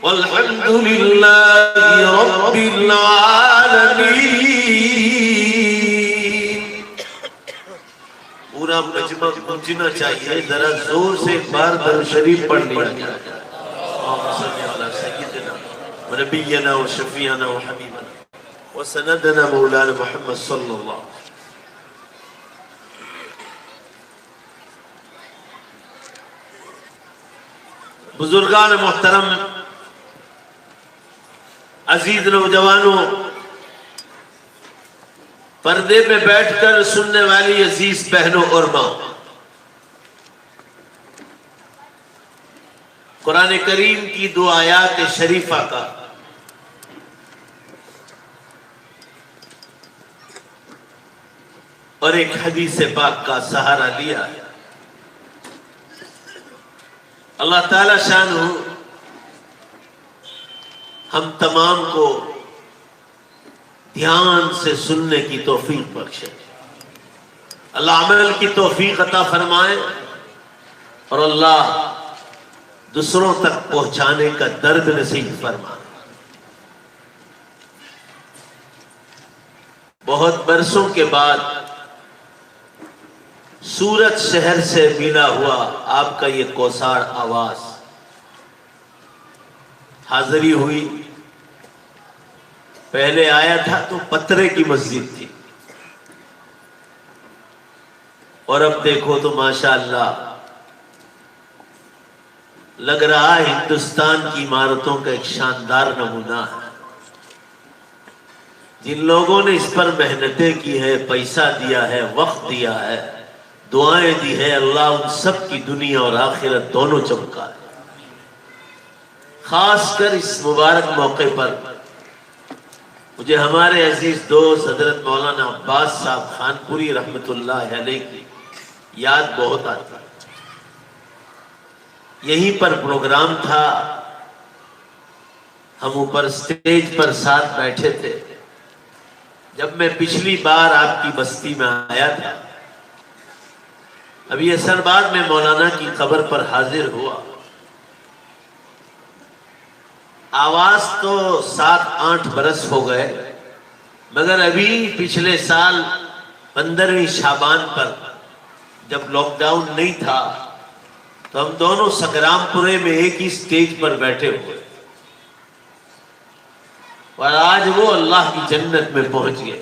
والحمد للہ رب العالمین۔ پورا مجمع گونجنا چاہیے، ذرا زور سے ایک بار درود شریف پڑھ لیا جائے۔ اللہم صلی علی سیدنا ونبینا وشفیعنا وحبیبنا وسندنا مولانا محمد صلی اللہ علیہ وسلم۔ بزرگان محترم، عزیز نوجوانوں، پردے میں بیٹھ کر سننے والی عزیز بہنوں اور ماں، قرآن کریم کی دو آیات شریفہ کا اور ایک حدیث پاک کا سہارا لیا ہے۔ اللہ تعالی شانہ ہم تمام کو دھیان سے سننے کی توفیق بخشے، اللہ عمل کی توفیق عطا فرمائے، اور اللہ دوسروں تک پہنچانے کا درد نصیب فرمائے۔ بہت برسوں کے بعد سورت شہر سے ملا ہوا آپ کا یہ کوسار آواز، حاضری ہوئی۔ پہلے آیا تھا تو پترے کی مسجد تھی، اور اب دیکھو تو ماشاءاللہ لگ رہا ہے ہندوستان کی عمارتوں کا ایک شاندار نمونہ ہے۔ جن لوگوں نے اس پر محنتیں کی ہے، پیسہ دیا ہے، وقت دیا ہے، دعائیں دی ہے، اللہ ان سب کی دنیا اور آخرت دونوں چمکا ہے۔ خاص کر اس مبارک موقع پر مجھے ہمارے عزیز دوست حضرت مولانا عباس صاحب خانپوری رحمت اللہ علیہ کی یاد بہت آتی ہے۔ یہیں پر پروگرام تھا، ہم اوپر سٹیج پر ساتھ بیٹھے تھے جب میں پچھلی بار آپ کی بستی میں آیا تھا۔ ابھی اثر بعد میں مولانا کی قبر پر حاضر ہوا۔ آواز تو 7-8 برس ہو گئے، مگر ابھی پچھلے سال 15ویں شعبان پر جب لاک ڈاؤن نہیں تھا تو ہم دونوں سنگرام پورے میں ایک ہی سٹیج پر بیٹھے ہوئے، اور آج وہ اللہ کی جنت میں پہنچ گئے۔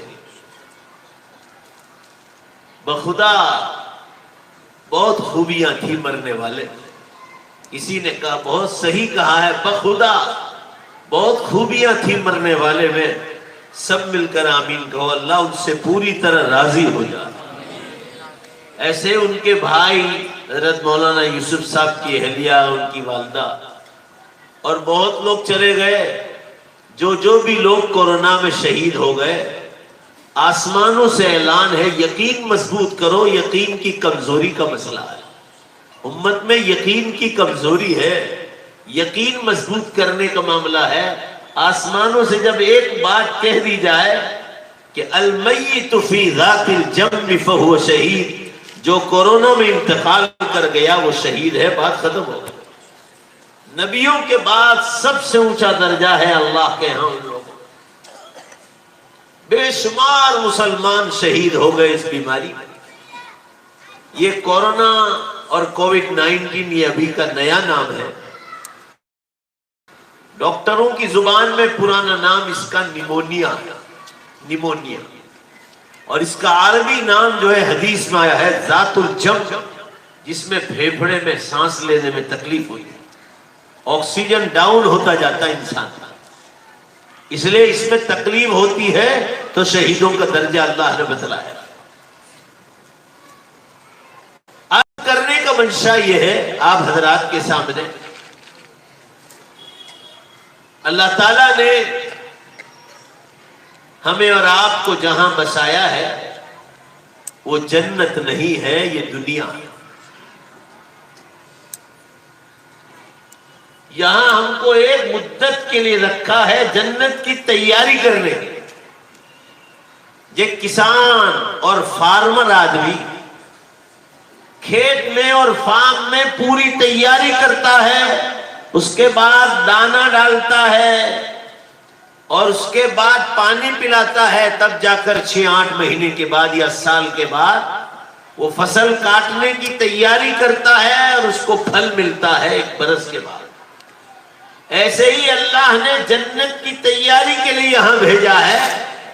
بخدا بہت خوبیاں تھی مرنے والے، کسی نے کہا بہت صحیح کہا ہے، بخدا بہت خوبیاں تھی مرنے والے میں، سب مل کر آمین کہو، اللہ ان سے پوری طرح راضی ہو جائے۔ ایسے ان کے بھائی حضرت مولانا یوسف صاحب کی اہلیہ، ان کی والدہ، اور بہت لوگ چلے گئے۔ جو بھی لوگ کورونا میں شہید ہو گئے، آسمانوں سے اعلان ہے یقین مضبوط کرو، یقین کی کمزوری کا مسئلہ ہے، امت میں یقین کی کمزوری ہے، یقین مضبوط کرنے کا معاملہ ہے۔ آسمانوں سے جب ایک بات کہہ دی جائے کہ المیت فی ذات الجنب فہو شہید، جو کورونا میں انتقال کر گیا وہ شہید ہے، بات ختم ہو گئی۔ نبیوں کے بعد سب سے اونچا درجہ ہے اللہ کے ہاں ان لوگوں۔ بے شمار مسلمان شہید ہو گئے اس بیماری میں۔ یہ کورونا اور کووڈ-19 یہ ابھی کا نیا نام ہے۔ ڈاکٹروں کی زبان میں پرانا نام اس کا نیمونیا ہے، نیمونیا، اور اس کا عربی نام جو ہے حدیث میں آیا ہے ذات الجم، جس میں پھیپھڑے میں سانس لینے میں تکلیف ہوئی، آکسیجن ڈاؤن ہوتا جاتا ہے انسان کا، اس لیے اس میں تکلیف ہوتی ہے تو شہیدوں کا درجہ اللہ نے بتلایا۔ عرض کرنے کا منشا یہ ہے آپ حضرات کے سامنے، اللہ تعالیٰ نے ہمیں اور آپ کو جہاں بسایا ہے وہ جنت نہیں ہے، یہ دنیا ہے۔ یہاں ہم کو ایک مدت کے لیے رکھا ہے جنت کی تیاری کرنے کی۔ یہ کسان اور فارمر آدمی کھیت میں اور فارم میں پوری تیاری کرتا ہے اس کے بعد دانا ڈالتا ہے اور اس کے بعد پانی پلاتا ہے، تب جا کر 6-8 مہینے کے بعد یا سال کے بعد وہ فصل کاٹنے کی تیاری کرتا ہے اور اس کو پھل ملتا ہے 1 برس کے بعد۔ ایسے ہی اللہ نے جنت کی تیاری کے لیے یہاں بھیجا ہے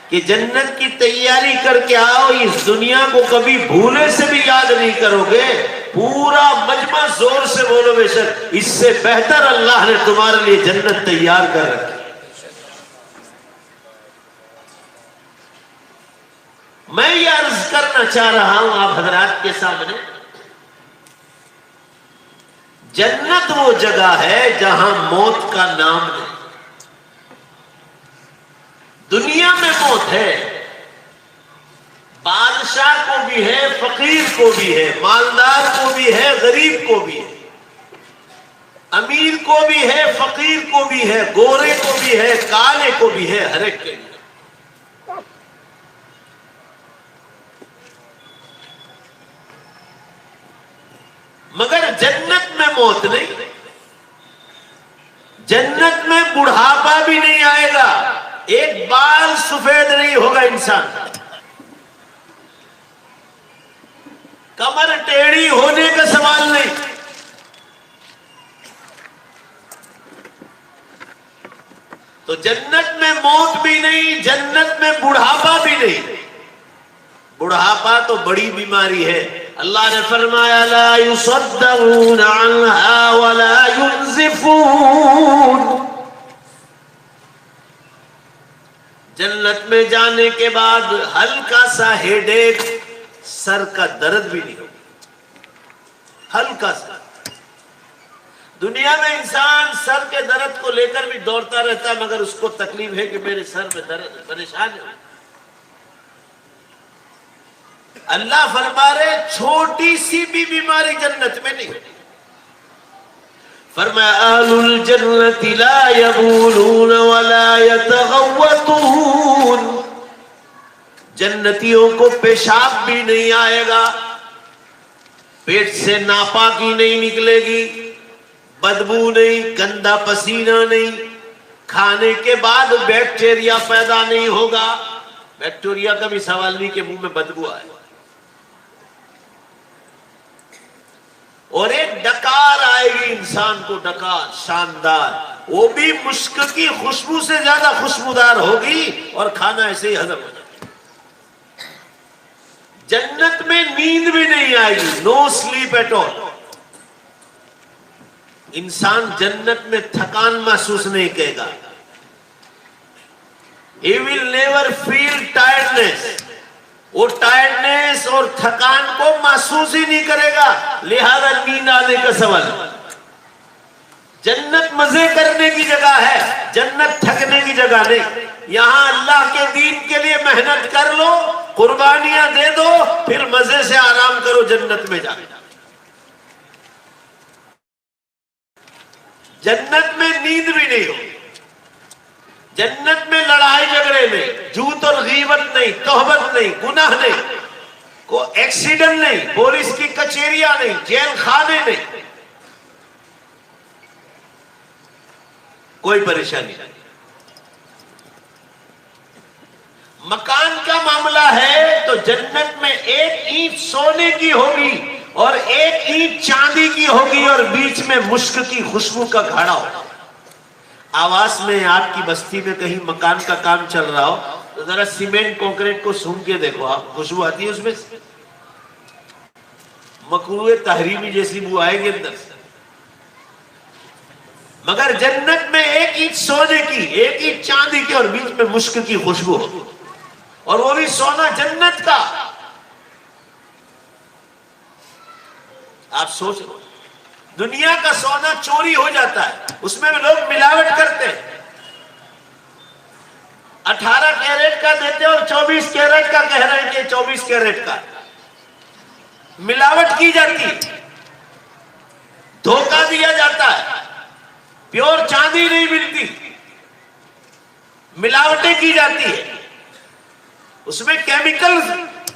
کہ جنت کی تیاری کر کے آؤ، اس دنیا کو کبھی بھولے سے بھی یاد نہیں کرو گے۔ پورا مجمع زور سے بولو بے شک، اس سے بہتر اللہ نے تمہارے لیے جنت تیار کر رکھی۔ میں یہ عرض کرنا چاہ رہا ہوں آپ حضرات کے سامنے، جنت وہ جگہ ہے جہاں موت کا نام نہیں۔ دنیا میں موت ہے، بادشاہ کو بھی ہے، فقیر کو بھی ہے، مالدار کو بھی ہے، غریب کو بھی ہے، امیر کو بھی ہے، فقیر کو بھی ہے، گورے کو بھی ہے، کالے کو بھی ہے، ہر ایک کے لیے۔ مگر جنت میں موت نہیں، جنت میں بڑھاپا بھی نہیں آئے گا، ایک بال سفید نہیں ہوگا انسان، کمر ٹیڑھی ہونے کا سوال نہیں، تو جنت میں موت بھی نہیں، جنت میں بڑھاپا بھی نہیں۔ بڑھاپا تو بڑی بیماری ہے، اللہ نے فرمایا لا يصدعون عنها ولا ينزفون۔ جنت میں جانے کے بعد ہلکا سا ہیڈ ایک، سر کا درد بھی نہیں ہوگا، ہلکا سا۔ دنیا میں انسان سر کے درد کو لے کر بھی دوڑتا رہتا ہے، مگر اس کو تکلیف ہے کہ میرے سر میں درد، پریشان ہے۔ اللہ فرما رہے چھوٹی سی بھی بیماری جنت میں نہیں۔ فرمایا اہل الجنت لا یبولون ولا یتغوطون، جنتیوں کو پیشاب بھی نہیں آئے گا، پیٹ سے ناپاکی نہیں نکلے گی، بدبو نہیں، گندا پسینہ نہیں، کھانے کے بعد بیکٹیریا پیدا نہیں ہوگا۔ بیکٹیریا کا بھی سوال نہیں کہ منہ میں بدبو آئے، اور ایک ڈکار آئے گی انسان کو، ڈکار شاندار، وہ بھی مشک کی خوشبو سے زیادہ خوشبودار ہوگی اور کھانا ایسے ہی ہضم ہو جائے۔ جنت میں نیند بھی نہیں آئے گی، نو سلیپ ایٹ آل۔ انسان جنت میں تھکان محسوس نہیں کرے گا، he will never feel tiredness، وہ ٹائرڈنس اور تھکان کو محسوس ہی نہیں کرے گا، لہذا نیند آنے کا سوال۔ جنت مزے کرنے کی جگہ ہے، جنت تھکنے کی جگہ نہیں۔ یہاں اللہ کے دین کے لیے محنت کر لو، قربانیاں دے دو، پھر مزے سے آرام کرو جنت میں جا۔ جنت میں نیند بھی نہیں ہو، جنت میں لڑائی جھگڑے نہیں، جھوٹ اور غیبت نہیں، تہمت نہیں، گناہ نہیں، کوئی ایکسیڈنٹ نہیں، پولیس کی کچہریاں نہیں، جیل خانے نہیں، کوئی پریشانی نہیں۔ مکان کا معاملہ ہے تو جنت میں 1 اینٹ سونے کی ہوگی اور 1 اینٹ چاندی کی ہوگی، اور بیچ میں مشک کی خوشبو کا گھڑا ہوگا۔ آواز میں آپ کی بستی میں کہیں مکان کا کام چل رہا ہو تو ذرا سیمنٹ کنکریٹ کو سونگ کے دیکھو، آپ خوشبو آتی ہے اس میں سے، مکروہ تحریمی جیسی بو آئے گی اندر سے۔ مگر جنت میں 1 اینٹ سونے کی، 1 اینٹ چاندی کی، اور بیچ میں مشک کی خوشبو ہوگی، اور وہ بھی سونا جنت کا۔ آپ سوچ لو، دنیا کا سونا چوری ہو جاتا ہے، اس میں بھی لوگ ملاوٹ کرتے ہیں، 18 کیرٹ کا دیتے اور 24 کیرٹ کا کہہ رہے ہیں کہ 24 کیرٹ کا، ملاوٹ کی جاتی ہے، دھوکہ دیا جاتا ہے، پیور چاندی نہیں ملتی، ملاوٹیں کی جاتی ہے، اس میں کیمیکل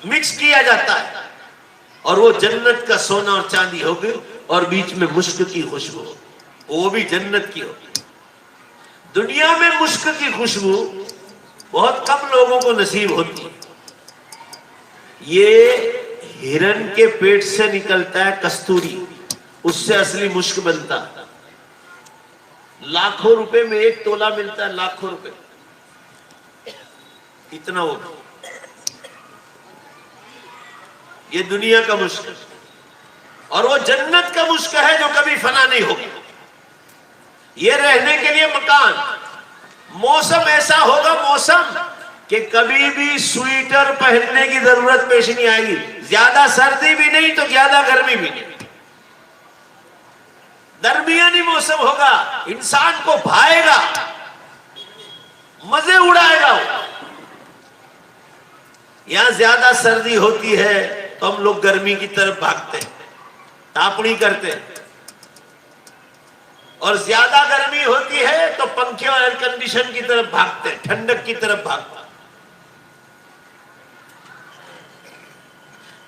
مکس کیا جاتا ہے، اور وہ جنت کا سونا اور چاندی ہو گئے، اور بیچ میں مشک کی خوشبو۔ وہ بھی جنت کی ہوگی. دنیا میں مشک کی خوشبو بہت کم لوگوں کو نصیب ہوتی ہے. یہ ہرن کے پیٹ سے نکلتا ہے کستوری، اس سے اصلی مشک بنتا ہے. لاکھوں روپے میں 1 تولہ ملتا ہے، لاکھوں روپے اتنا ہو. یہ دنیا کا مشک ہے، اور وہ جنت کا مشک ہے جو کبھی فنا نہیں ہوگا. یہ رہنے کے لیے مکان. موسم ایسا ہوگا، موسم کہ کبھی بھی سویٹر پہننے کی ضرورت پیش نہیں آئے گی. زیادہ سردی بھی نہیں تو زیادہ گرمی بھی نہیں، درمیانی موسم ہوگا. انسان کو بھائے گا، مزے اڑائے گا. یہاں زیادہ سردی ہوتی ہے تو ہم لوگ گرمی کی طرف بھاگتے ہیں، تاپڑی کرتے ہیں. اور زیادہ گرمی ہوتی ہے تو پنکھے اور ایئر کنڈیشن کی طرف بھاگتے ہیں، ٹھنڈک کی طرف بھاگتے ہیں.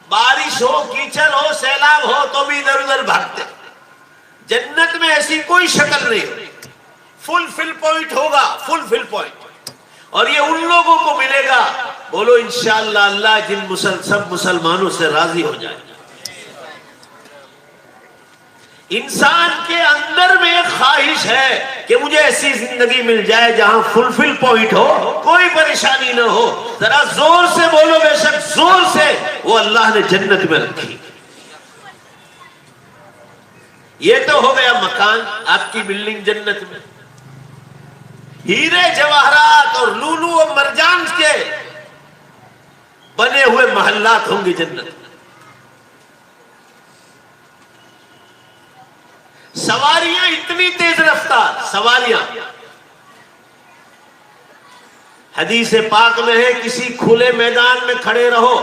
بارش ہو، کیچڑ ہو، سیلاب ہو تو بھی ادھر ادھر بھاگتے. جنت میں ایسی کوئی شکل نہیں ہوگی، فل فل پوائنٹ ہوگا، فل فل پوائنٹ. اور یہ ان لوگوں کو ملے گا، بولو انشاءاللہ اللہ جن سب مسلمانوں سے راضی ہو جائے. انسان کے اندر میں ایک خواہش ہے کہ مجھے ایسی زندگی مل جائے جہاں فل فل پوائنٹ ہو، کوئی پریشانی نہ ہو. ذرا زور سے بولو، بے شک زور سے. وہ اللہ نے جنت میں رکھی. یہ تو ہو گیا مکان، آپ کی بلڈنگ جنت میں. ہیرے جواہرات اور لولو و مرجان کے بنے ہوئے محلات ہوں گے جنت میں. سواریاں اتنی تیز رفتار سواریاں. حدیث پاک میں ہے کسی کھلے میدان میں کھڑے رہو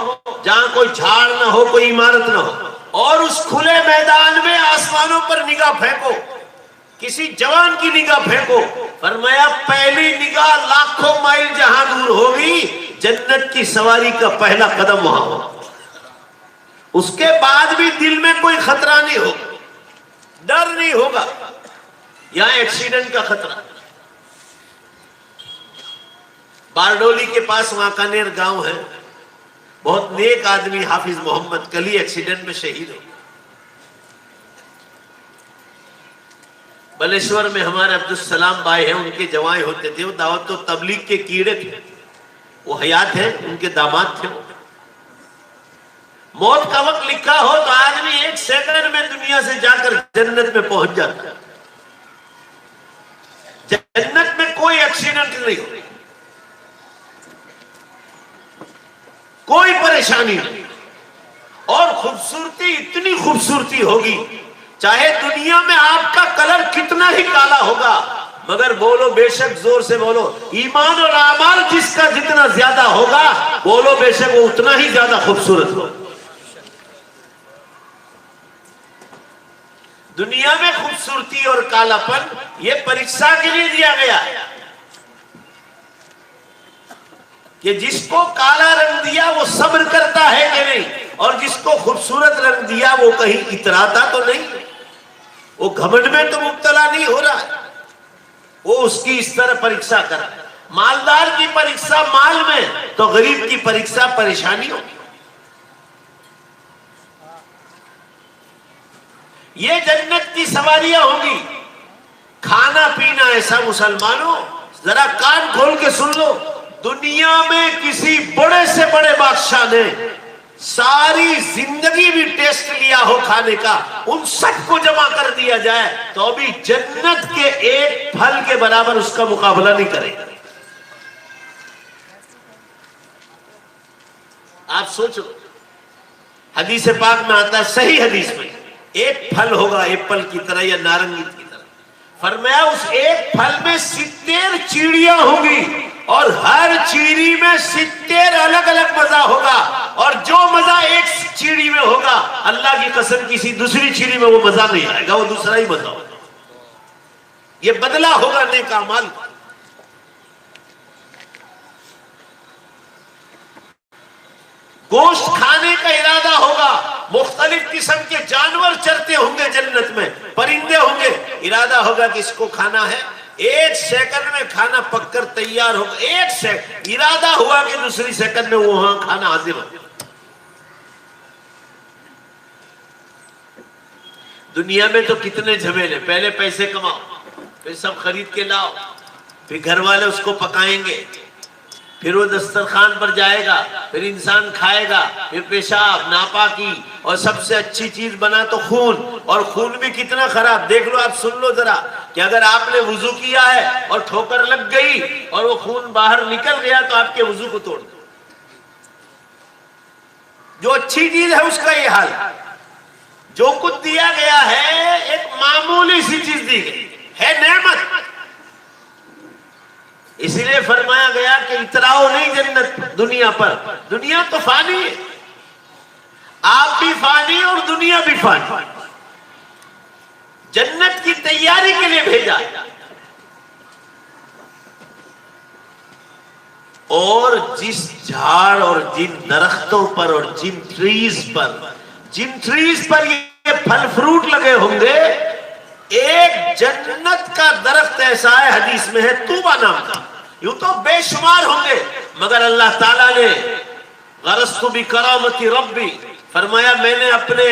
جہاں کوئی جھاڑ نہ ہو، کوئی عمارت نہ ہو، اور اس کھلے میدان میں آسمانوں پر نگاہ پھینکو، کسی جوان کی نگاہ پھینکو. فرمایا پہلی نگاہ لاکھوں مائل جہاں دور ہوگی، جنت کی سواری کا پہلا قدم وہاں ہوگا. اس کے بعد بھی دل میں کوئی خطرہ نہیں ہوگا، ڈر نہیں ہوگا. یہاں ایکسیڈنٹ کا خطرہ. باردولی کے پاس واکانیر گاؤں ہے، بہت نیک آدمی حافظ محمد کلی ایکسیڈنٹ میں شہید ہو. بلیشور میں ہمارے عبدالسلام بھائی ہیں، ان کے جوائیں ہوتے تھے، وہ دعوت و تبلیغ کے کیڑے تھے. وہ حیات ہیں، ان کے داماد تھے. موت کا وقت لکھا ہو تو آدمی 1 سیکنڈ میں دنیا سے جا کر جنت میں پہنچ جاتا ہے. جنت میں کوئی ایکسیڈنٹ نہیں ہو، کوئی پریشانی نہیں. اور خوبصورتی اتنی خوبصورتی ہوگی، چاہے دنیا میں آپ کا کلر کتنا ہی کالا ہوگا، مگر بولو بے شک زور سے بولو، ایمان اور اعمال جس کا جتنا زیادہ ہوگا، بولو بے شک وہ اتنا ہی زیادہ خوبصورت ہوگا. دنیا میں خوبصورتی اور کالا پن یہ پریکشا کے لیے دیا گیا کہ جس کو کالا رنگ دیا وہ صبر کرتا ہے کہ نہیں، اور جس کو خوبصورت رنگ دیا وہ کہیں اتراتا تو نہیں، وہ گھمنڈ میں تو مبتلا نہیں ہو رہا ہے. وہ اس کی اس طرح پریکشا کر رہا ہے. مالدار کی پریکشا مال میں تو غریب کی پریکشا پریشانی ہوگی. یہ جنت کی سواریاں ہوں گی. کھانا پینا ایسا مسلمانوں ذرا کان کھول کے سن لو، دنیا میں کسی بڑے سے بڑے بادشاہ نے ساری زندگی بھی ٹیسٹ لیا ہو کھانے کا، ان سب کو جمع کر دیا جائے تو ابھی جنت کے ایک پھل کے برابر اس کا مقابلہ نہیں کرے گا. آپ سوچو، حدیث پاک میں آتا ہے، صحیح حدیث میں، ایک پھل ہوگا ایپل کی طرح یا نارنگی کی طرح. فرمایا اس ایک پھل میں 70 چیڑیاں ہوں گی، اور ہر چیڑی میں 70 الگ الگ مزہ ہوگا، اور جو مزہ ایک چیڑی میں ہوگا اللہ کی قسم کسی دوسری چیڑی میں وہ مزہ نہیں آئے گا، وہ دوسرا ہی مزہ ہوگا. یہ بدلہ ہوگا نیک اعمال. گوشت کھانے کا ارادہ ہوگا، مختلف قسم کے جانور چرتے ہوں گے جنت میں، پرندے ہوں گے، ارادہ ہوگا کہ اس کو کھانا ہے، 1 سیکنڈ میں کھانا پک کر تیار ہوگا، 1 سیکنڈ ارادہ ہوا کہ دوسری سیکنڈ میں وہاں کھانا حاضر ہو۔ دنیا میں تو کتنے جھمیلے، پہلے پیسے کماؤ، پھر سب خرید کے لاؤ، پھر گھر والے اس کو پکائیں گے، پھر وہ دسترخوان پر جائے گا، پھر انسان کھائے گا، پھر پیشاب، ناپاکی، اور سب سے اچھی چیز بنا تو خون، اور خون بھی کتنا خراب، دیکھ لو، آپ سن لو ذرا کہ اگر آپ نے وضو کیا ہے اور ٹھوکر لگ گئی اور وہ خون باہر نکل گیا تو آپ کے وضو کو توڑ دو۔ جو اچھی چیز ہے اس کا یہ حال، جو کچھ دیا گیا ہے ایک معمولی سی چیز دی گئی ہے، نعمت، اس لیے فرمایا گیا کہ اتراؤ نہیں جنت دنیا پر، دنیا تو فانی ہے، آپ بھی فانی اور دنیا بھی فانی، جنت کی تیاری کے لیے بھیجا، اور جس جھاڑ اور جن درختوں پر اور جن ٹریز پر یہ پھل فروٹ لگے ہوں گے، ایک جنت کا درخت ایسا ہے، حدیث میں ہے طوبہ نام کا، یوں تو بے شمار ہوں گے، مگر اللہ تعالیٰ نے غرست بکرامت ربی فرمایا میں نے اپنے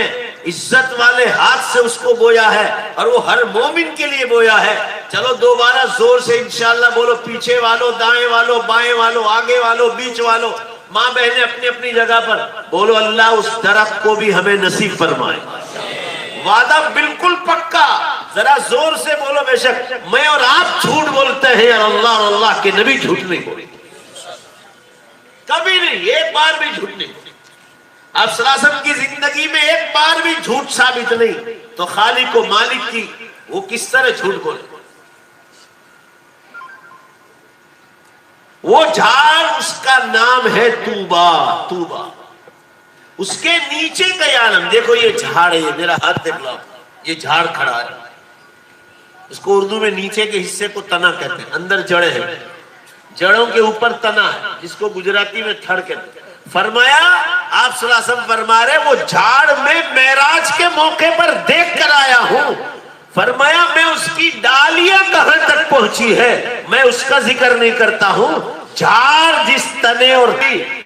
عزت والے ہاتھ سے اس کو بویا ہے، اور وہ ہر مومن کے لیے بویا ہے۔ چلو دوبارہ زور سے انشاءاللہ بولو، پیچھے والو، دائیں والو، بائیں والو، آگے والو، بیچ والو، ماں بہنیں اپنی اپنی جگہ پر بولو، اللہ اس درخت کو بھی ہمیں نصیب فرمائے۔ وعدہ بالکل پکا، ذرا زور سے بولو، بے شک میں اور آپ جھوٹ بولتے ہیں اور اللہ کے نبی جھوٹ نہیں بولتے، کبھی نہیں، ایک بار بھی جھوٹ نہیں بولتے۔ آپ صلی اللہ علیہ وسلم کی زندگی میں ایک بار بھی جھوٹ ثابت نہیں، تو خالق و مالک کی وہ کس طرح جھوٹ بولے؟ وہ جھاڑ اس کا نام ہے طوبہ، اس کے نیچے کا عالم دیکھو، یہ جھاڑ ہے، میرا ہاتھ دیکھ لو، یہ جھاڑ کھڑا ہے، اس کو اردو میں نیچے کے حصے کو تنا کہتے ہیں، اندر جڑیں ہیں، جڑوں کے اوپر تنا ہے، جس کو گجراتی میں تھڑ کہتے ہیں۔ فرمایا آپ صلی اللہ علیہ وسلم فرما رہے وہ جھاڑ میں معراج کے موقع پر دیکھ کر آیا ہوں، فرمایا میں اس کی ڈالیاں کہاں تک پہنچی ہے میں اس کا ذکر نہیں کرتا ہوں، جھاڑ جس تنے اور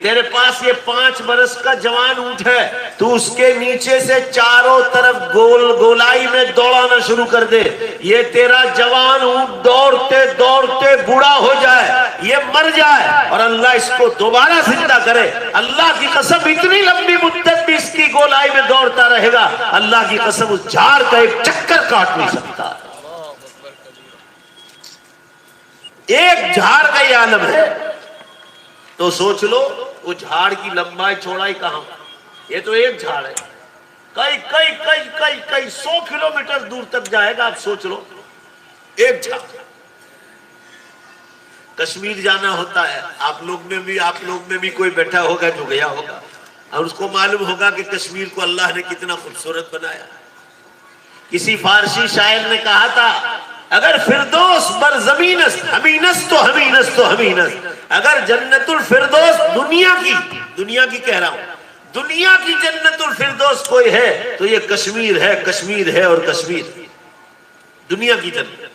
تیرے پاس یہ 5 برس کا جوان اونٹ ہے، تو اس کے نیچے سے چاروں طرف گولائی میں دوڑانا شروع کر دے، یہ تیرا جوان اونٹ دوڑتے دوڑتے بوڑھا ہو جائے، یہ مر جائے، اور اللہ اس کو دوبارہ زندہ کرے، اللہ کی قسم اتنی لمبی مدت بھی اس کی گولائی میں دوڑتا رہے گا، اللہ کی قسم اس جھاڑ کا ایک چکر کاٹ نہیں سکتا۔ ایک جھاڑ کا یہ عالم ہے، تو سوچ لو وہ جھاڑ کی لمبائی چوڑائی کہاں، یہ تو ایک جھاڑ ہے، کئی 100 کلومیٹر دور تک جائے گا، آپ سوچ لو ایک جھاڑ۔ کشمیر جانا ہوتا ہے، آپ لوگ میں بھی کوئی بیٹھا ہوگا جو گیا ہوگا، اور اس کو معلوم ہوگا کہ کشمیر کو اللہ نے کتنا خوبصورت بنایا۔ کسی فارسی شاعر نے کہا تھا اگر فردوس بر زمین است ہمینست تو ہمینست، اگر جنت الفردوس دنیا کی کہہ رہا ہوں، دنیا کی جنت الفردوس کوئی ہے تو یہ کشمیر ہے اور کشمیر دنیا کی جنت۔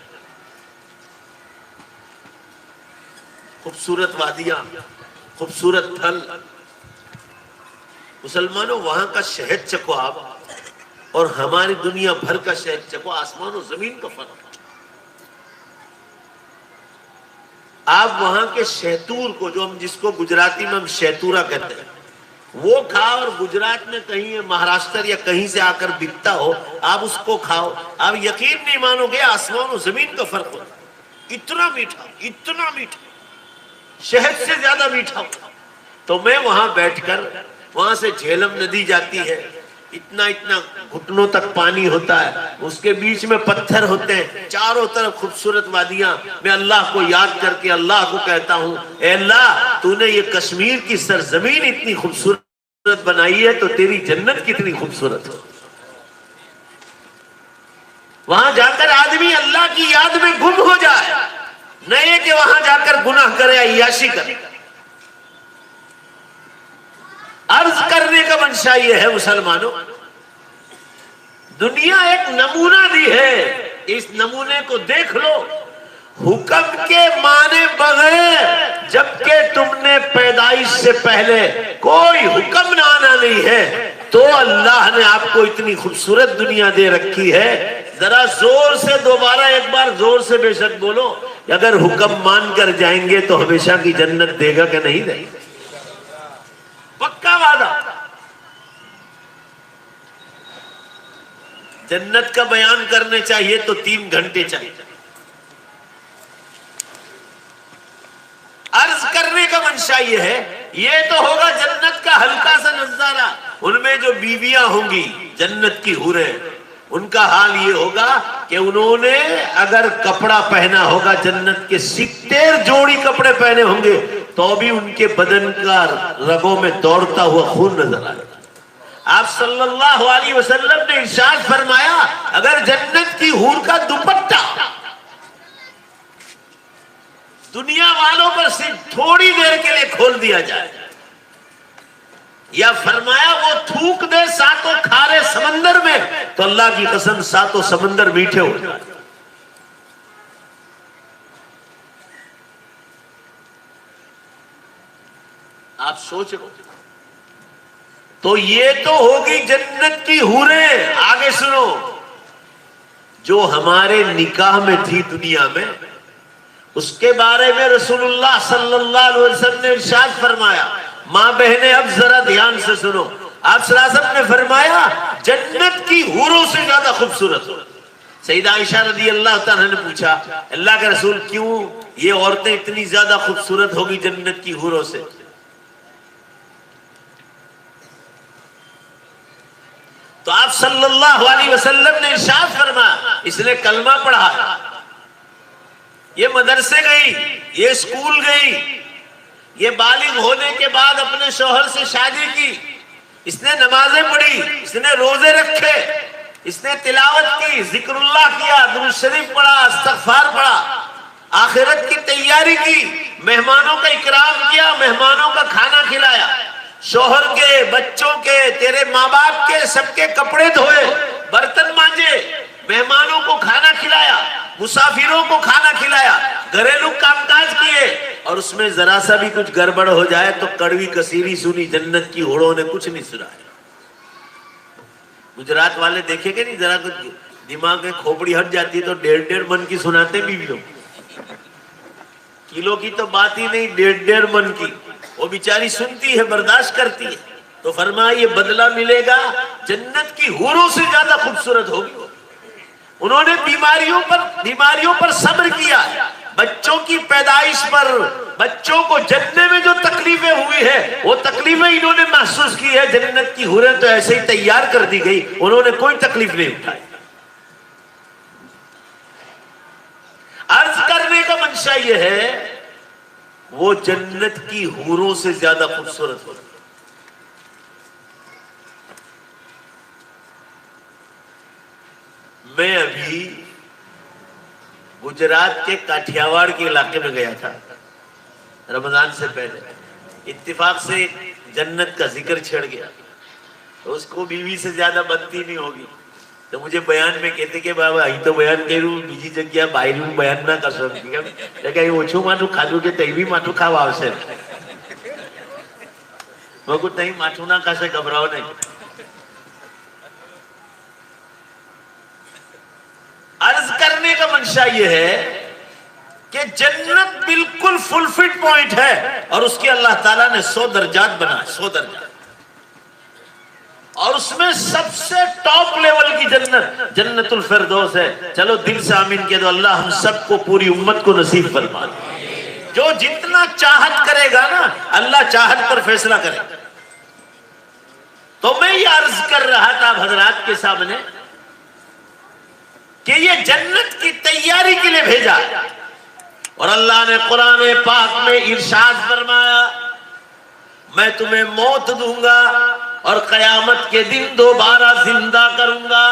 خوبصورت وادیاں، خوبصورت پھل، مسلمانوں وہاں کا شہد چکو آپ، اور ہماری دنیا بھر کا شہد چکو، آسمان و زمین کا فرق۔ آپ وہاں کے شہتور کو، جو جس کو گجراتی میں ہم شہتورا کہتے ہیں، وہ کھاؤ، اور گجرات میں کہیں مہاراشٹر یا کہیں سے آ کر بکتا ہو، آپ اس کو کھاؤ، آپ یقین نہیں مانو گے آسمان و زمین کا فرق ہوتا، اتنا میٹھا، شہد سے زیادہ میٹھا۔ تو میں وہاں بیٹھ کر، وہاں سے جھیلم ندی جاتی ہے، اتنا گھٹنوں تک پانی ہوتا ہے، اس کے بیچ میں پتھر ہوتے ہیں، چاروں طرف خوبصورت وادیاں، میں اللہ کو یاد کر کے اللہ کو کہتا ہوں اے اللہ تو نے یہ کشمیر کی سرزمین اتنی خوبصورت بنائی ہے تو تیری جنت کتنی خوبصورت ہے۔ وہاں جا کر آدمی اللہ کی یاد میں گم ہو جائے، نہیں کہ وہاں جا کر گناہ کرے، عیاشی کرے۔ عرض کرنے کا منشا یہ ہے مسلمانوں، دنیا ایک نمونہ دی ہے، اس نمونے کو دیکھ لو۔ حکم کے مانے بغیر جبکہ تم نے پیدائش سے پہلے کوئی حکم نہ آنا نہیں ہے، تو اللہ نے آپ کو اتنی خوبصورت دنیا دے رکھی ہے۔ ذرا زور سے دوبارہ ایک بار زور سے بے شک بولو، اگر حکم مان کر جائیں گے تو ہمیشہ کی جنت دے گا کہ نہیں دے گا؟ پکا وعدہ۔ جنت کا بیان کرنے چاہیے تو 3 گھنٹے چاہیے۔ عرض کرنے کا منشا یہ ہے، یہ تو ہوگا جنت کا ہلکا سا نظارہ۔ ان میں جو بیویاں ہوں گی جنت کی حوریں، ان کا حال یہ ہوگا کہ انہوں نے اگر کپڑا پہنا ہوگا جنت کے 70 جوڑی کپڑے پہنے ہوں گے تو بھی ان کے بدن کا رگوں میں دوڑتا ہوا خون نظر آئے گا۔ آپ صلی اللہ علیہ وسلم نے ارشاد فرمایا، اگر جنت کی حور کا دوپٹہ دنیا والوں پر صرف تھوڑی دیر کے لیے کھول دیا جائے، یا فرمایا وہ تھوک دے 7 کھارے سمندر میں، تو اللہ کی قسم 7 سمندر میٹھے ہو جائے۔ آپ سوچ رہے تو یہ تو ہوگی جنت کی حوریں۔ آگے سنو، جو ہمارے نکاح میں تھی دنیا میں، اس کے بارے میں رسول اللہ صلی اللہ علیہ وسلم نے ارشاد فرمایا۔ ماں بہنیں اب ذرا دھیان سے سنو، آپ صلی اللہ علیہ وسلم نے فرمایا جنت کی حوروں سے زیادہ خوبصورت ہو۔ سیدہ عائشہ رضی اللہ تعالیٰ نے پوچھا، اللہ کے رسول کیوں یہ عورتیں اتنی زیادہ خوبصورت ہوگی جنت کی حوروں سے؟ تو آپ صلی اللہ علیہ وسلم نے ارشاد فرمایا، اس نے کلمہ پڑھا، یہ مدرسے گئی، یہ اسکول گئی، یہ بالغ ہونے کے بعد اپنے شوہر سے شادی کی، اس نے نمازیں پڑھی، اس نے روزے رکھے، اس نے تلاوت کی، ذکر اللہ کیا، درود شریف پڑھا، استغفار پڑھا، آخرت کی تیاری کی، مہمانوں کا اکرام کیا، مہمانوں کا کھانا کھلایا، شوہر کے، بچوں کے، تیرے ماں باپ کے سب کے کپڑے دھوئے، برتن مانجے، مہمانوں کو کھانا کھلایا، مسافروں کو کھانا کھلایا، گھریلو کام کاج کیے، اور اس میں ذرا سا بھی کچھ گڑبڑ ہو جائے تو کڑوی کثیری سنی، جنت کی ہوڑوں نے کچھ نہیں سنایا۔ گجرات والے دیکھیں گے نہیں، ذرا کچھ دماغ میں کھوپڑی ہٹ جاتی ہے تو 1.5 من کی سناتے بیویوں، کلو کی تو بات ہی نہیں، 1.5 من کی وہ بیچاری سنتی ہے، برداشت کرتی ہے۔ تو فرمایا یہ بدلہ ملے گا، جنت کی حوروں سے زیادہ خوبصورت ہوگی۔ انہوں نے بیماریوں پر صبر کیا، بچوں کی پیدائش پر، بچوں کو جننے میں جو تکلیفیں ہوئی ہے وہ تکلیفیں انہوں نے محسوس کی ہے۔ جنت کی حوریں تو ایسے ہی تیار کر دی گئی، انہوں نے کوئی تکلیف نہیں اٹھائی۔ عرض کرنے کا منشا یہ ہے، وہ جنت کی حوروں سے زیادہ خوبصورت ہوتی۔ میں ابھی گجرات کے کاٹھیاواڑ کے علاقے میں گیا تھا رمضان سے پہلے، اتفاق سے جنت کا ذکر چھڑ گیا، تو اس کو بیوی سے زیادہ بنتی نہیں ہوگی، تو مجھے بیان میں کہتے کہ بابا ہی تو بیان کروں بیجی جگہ باہر بیان نہ کر سکتی، لیکن اوچھو ماٹو کھادو کہ تئی بھی ماٹو کھاوا آوشے، وہ کو تئی ماٹو نہ کھاسے گھبراؤ نہیں۔ عرض کرنے کا منشا یہ ہے کہ جنت بالکل فلفٹ پوائنٹ ہے، اور اس کے اللہ تعالیٰ نے 100 درجات بنا، 100 درجات، اور اس میں سب سے ٹاپ لیول کی جنت جنت الفردوس ہے۔ چلو دل سے آمین کہہ دو، اللہ ہم سب کو، پوری امت کو نصیب فرما دے۔ جو جتنا چاہت کرے گا نا، اللہ چاہت پر فیصلہ کرے۔ تو میں یہ عرض کر رہا تھا حضرات کے سامنے کہ یہ جنت کی تیاری کے لیے بھیجا، اور اللہ نے قرآن پاک میں ارشاد فرمایا، میں تمہیں موت دوں گا اور قیامت کے دن دوبارہ زندہ کروں گا۔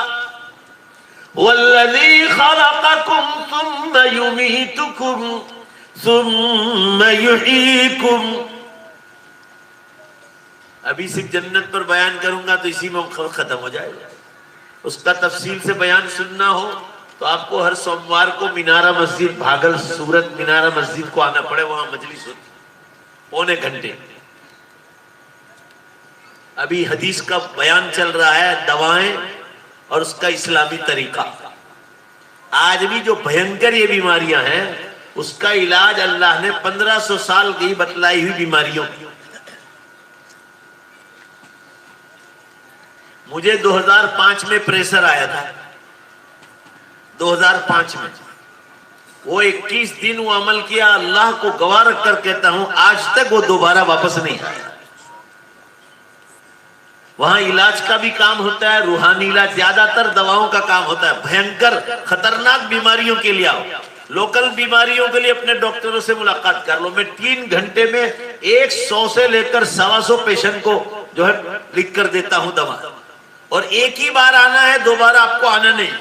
والذی خلقکم ثم یمیتکم ثم یحییکم، ابھی صرف جنت پر بیان کروں گا تو اسی میں ختم ہو جائے گا. اس کا تفصیل سے بیان سننا ہو تو آپ کو ہر سوموار کو مینارہ مسجد بھاگل سورت مینارہ مسجد کو آنا پڑے, وہاں مجلس ہوتی پونے گھنٹے. ابھی حدیث کا بیان چل رہا ہے, دوائیں اور اس کا اسلامی طریقہ. آج بھی جو بھینکر یہ بیماریاں ہیں اس کا علاج اللہ نے 1500 سال کی بتلائی ہوئی بیماریوں کی. مجھے 2005 میں پریشر آیا تھا, 2005 میں. وہ 21 دن وہ عمل کیا, اللہ کو گواہ رکھ کر کہتا ہوں آج تک وہ دوبارہ واپس نہیں آیا. وہاں علاج کا بھی کام ہوتا ہے, روحانی علاج, زیادہ تر دواؤں کا کام ہوتا ہے. بھینکر خطرناک بیماریوں کے لیے آؤ, لوکل بیماریوں کے لیے اپنے ڈاکٹروں سے ملاقات کر لو. میں 3 گھنٹے میں 100 سے لے کر 125 پیشنٹ کو جو ہے لکھ کر دیتا ہوں دوا. اور ایک ہی بار آنا ہے, دوبارہ آپ کو آنا نہیں.